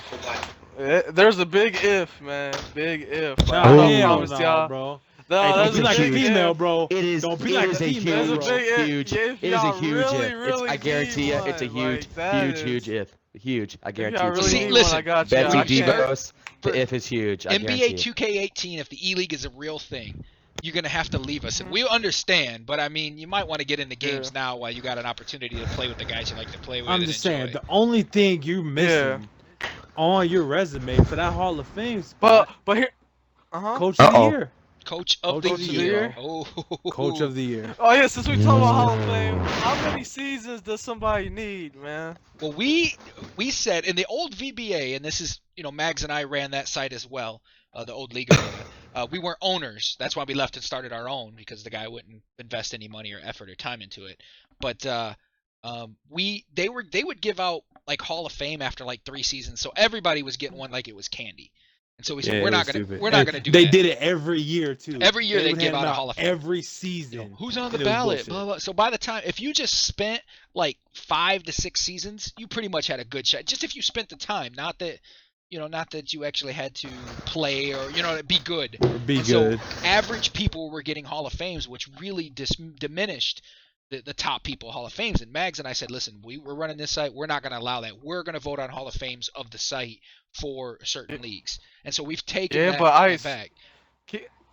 There's a big if, man. Big if. Like, Nah, I don't hell promise no, y'all. bro. No, Hey, don't there's be a like a big female, if. bro. It is. Don't be It like a is a female, There's a huge, bro. big if. huge. If It is a y'all huge really, if. really I guarantee you, need it's a one, huge, like, that huge is- if. Huge. I If guarantee y'all it's really See, huge. need listen, one, I got you. Betsy I can't. Devos, the if is huge. I guarantee NBA it. 2K18, if the E-League is a real thing, you're going to have to leave us. And we understand, but I mean, you might want to get into games now while you got an opportunity to play with the guys you like to play with. I'm and just enjoy. saying, the only thing you're missing on your resume for that Hall of Fame But spot, here, Coach of the Year. Coach of Coach the of the year. year. Oh, Coach of the Year. Oh yeah, since we talk about Hall of Fame, how many seasons does somebody need, man? Well, we said in the old VBA, and this is, Mags and I ran that site as well, the old league arena. We weren't owners. That's why we left and started our own, because the guy wouldn't invest any money or effort or time into it. But they would give out like Hall of Fame after like 3 seasons, so everybody was getting one like it was candy. And so we said we're not gonna do They that. did it every year too. Every year they would give hand out a them Hall of Fame. every season. Who's on the and it was ballot? bullshit. Blah, blah. So by the time, if you just spent like 5 to 6 seasons, you pretty much had a good shot. Just if you spent the time, not that you actually had to play or be good. Be and good. So average people were getting Hall of Fames, which really diminished the top people Hall of Fames. And Mags and I said, listen, we're running this site. We're not going to allow that. We're going to vote on Hall of Fames of the site for certain leagues. And so we've taken that back.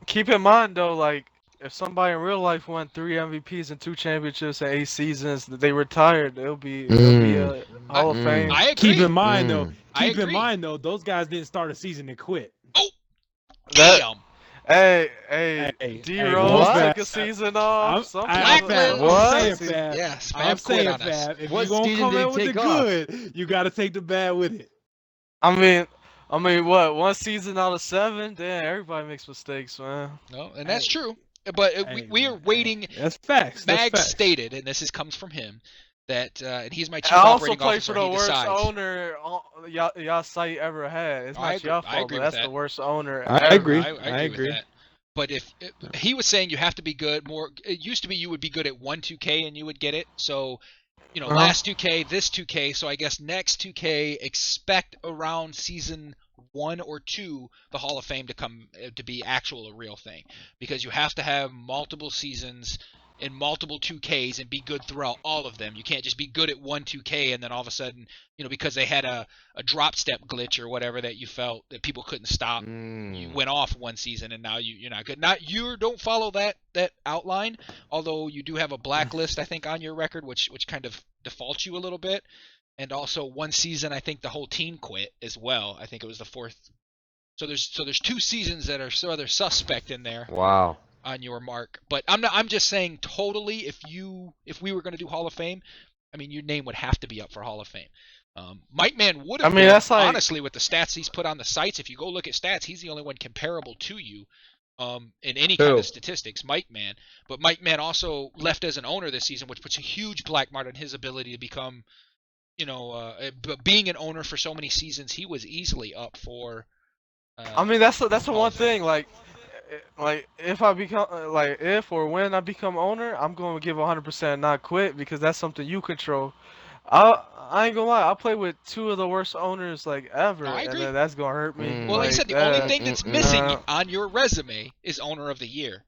Keep in mind though, like if somebody in real life won 3 MVPs and 2 championships in 8 seasons, they retired. It'll be a Hall of Fame. I agree. Keep in mind though, those guys those guys didn't start a season and quit. Oh, damn! Hey, D hey, Rose what? took a season off. Some I'm people- saying, What? I'm saying, Fab. Yeah, I'm Fab quit saying, on us. Fab. If What you're gonna season come did he in with the take off? good, you gotta take the bad with it. I mean, what? One season out of 7? Damn, everybody makes mistakes, man. No, and that's Hey. true. But Hey, we are man, waiting. hey, that's facts. That's Mag facts. stated, and this comes from him, that and he's my chief I also operating play officer. for the He worst decides. owner y'all site ever had. It's I not agree- your I fault, agree but with that's that. the worst owner I ever. agree. I agree with that. But if he was saying you have to be good, more it used to be you would be good at 1-2K and you would get it. So, last 2K, this 2K. So I guess next 2K, expect around season 1 or 2 the Hall of Fame to come to be a real thing, because you have to have multiple seasons in multiple 2Ks and be good throughout all of them. You can't just be good at 1-2K and then all of a sudden, because they had a drop step glitch or whatever that you felt that people couldn't stop. You went off one season and now you're not good. Don't follow that outline, although you do have a blacklist I think on your record, which kind of defaults you a little bit. And also one season I think the whole team quit as well. I think it was the 4th. So there's 2 seasons that are rather suspect in there. Wow. On your mark. But I'm just saying totally, if we were going to do Hall of Fame, I mean your name would have to be up for Hall of Fame. Mike Man would have been, that's like, honestly, with the stats he's put on the sites. If you go look at stats, he's the only one comparable to you in any kind of statistics, Mike Man. But Mike Man also left as an owner this season, which puts a huge black mark on his ability to become, but being an owner for so many seasons, he was easily up for. I mean, that's the one thing. Like if I become if or when I become owner, I'm going to give 100% not quit, because that's something you control. I ain't gonna lie, I play with 2 of the worst owners ever, No, I agree. and then that's gonna hurt me. Well, like I said, the only thing that's missing on your resume is owner of the year.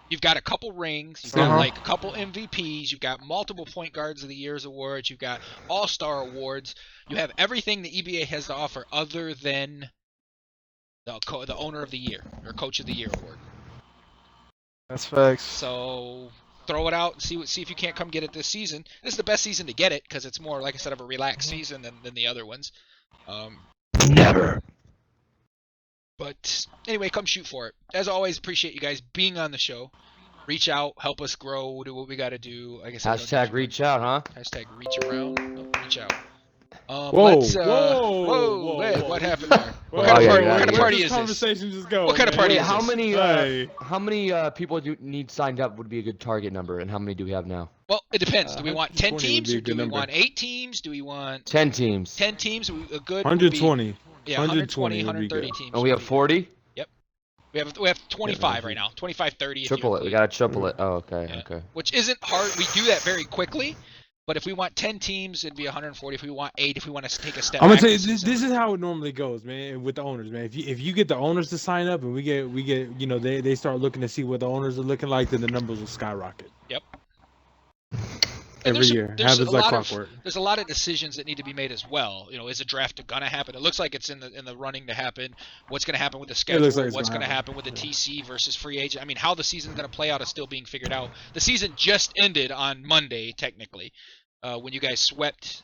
You've got a couple rings, you've got like a couple MVPs, you've got multiple point guards of the year's awards, you've got all-star awards, you have everything the EBA has to offer other than the owner of the year or coach of the year award. That's facts. So throw it out and see if you can't come get it this season. This is the best season to get it because it's more, like I said, of a relaxed season than the other ones. Never. But anyway, come shoot for it. As always, appreciate you guys being on the show. Reach out, help us grow, do what we got to do. I guess Hashtag reach out, huh? Hashtag reach around. No, reach out. Whoa, What happened there? What Oh, kind of party is this? Conversation just go. What kind of party Wait, is how this? many people do need signed up would be a good target number, and how many do we have now? Well, it depends. Do we want 10 20 would teams, be a or do good we number. want 8 teams? Do we want 10 teams. 10 teams? A good 120. Yeah, 120, 130 teams. And we have 40? We have 25 right now. 25, 30. Triple it. We gotta triple it. Oh, okay, okay. Which isn't hard. We do that very quickly. But if we want 10 teams, it'd be 140. If we want 8, if we want to take a step I'm gonna back tell you, this this is how it normally goes, man. With the owners, man. If you get the owners to sign up, and we get, they start looking to see what the owners are looking like, then the numbers will skyrocket. Yep. Every year, happens like clockwork. There's a lot of decisions that need to be made as well. Is a draft gonna happen? It looks like it's in the running to happen. What's gonna happen with the schedule? Like what's gonna happen with the TC versus free agent? I mean, how the season's gonna play out is still being figured out. The season just ended on Monday, technically, when you guys swept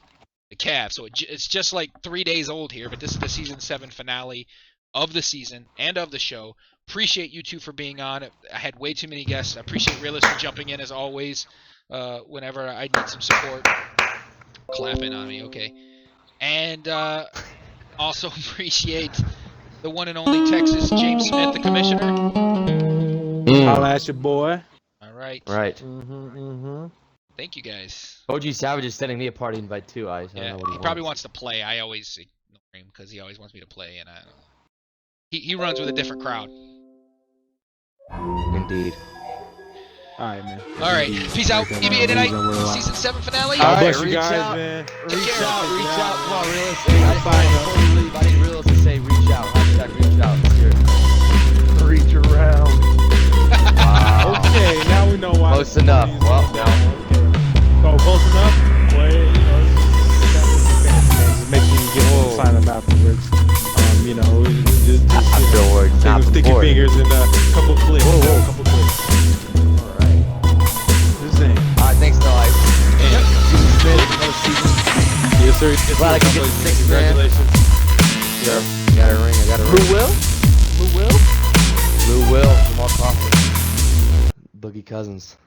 the Cavs. So it's just like 3 days old here. But this is the season 7 finale of the season and of the show. Appreciate you two for being on. I had way too many guests. I appreciate Realist for jumping in as always. Whenever I need some support, clapping on me, okay. And also appreciate the one and only Texas James Smith, the commissioner. Holla at your boy. All right. Right. Thank you guys. OG Savage is sending me a party invite too. I don't know what he probably wants to play. I always ignore him because he always wants me to play, and he runs with a different crowd. Indeed. All right, man. All right. Peace out. EBA tonight. Season 7 finale. God bless you reach guys, out. man. Reach out. Come on, Realist. I need Realist to say reach out. Hashtag reach out. Let's hear it. Reach around. Wow. Okay, now we know why. Close enough. Well, now. So close enough. Well, just make sure you get one sign up afterwards. Just Afterwards. Not stick your before. fingers in a couple clicks. Couple clicks. Thanks, no, Yes, sir. Glad I could get the 6 grand. Congratulations. Sure. I got a ring. Who will? Who will? Cousins.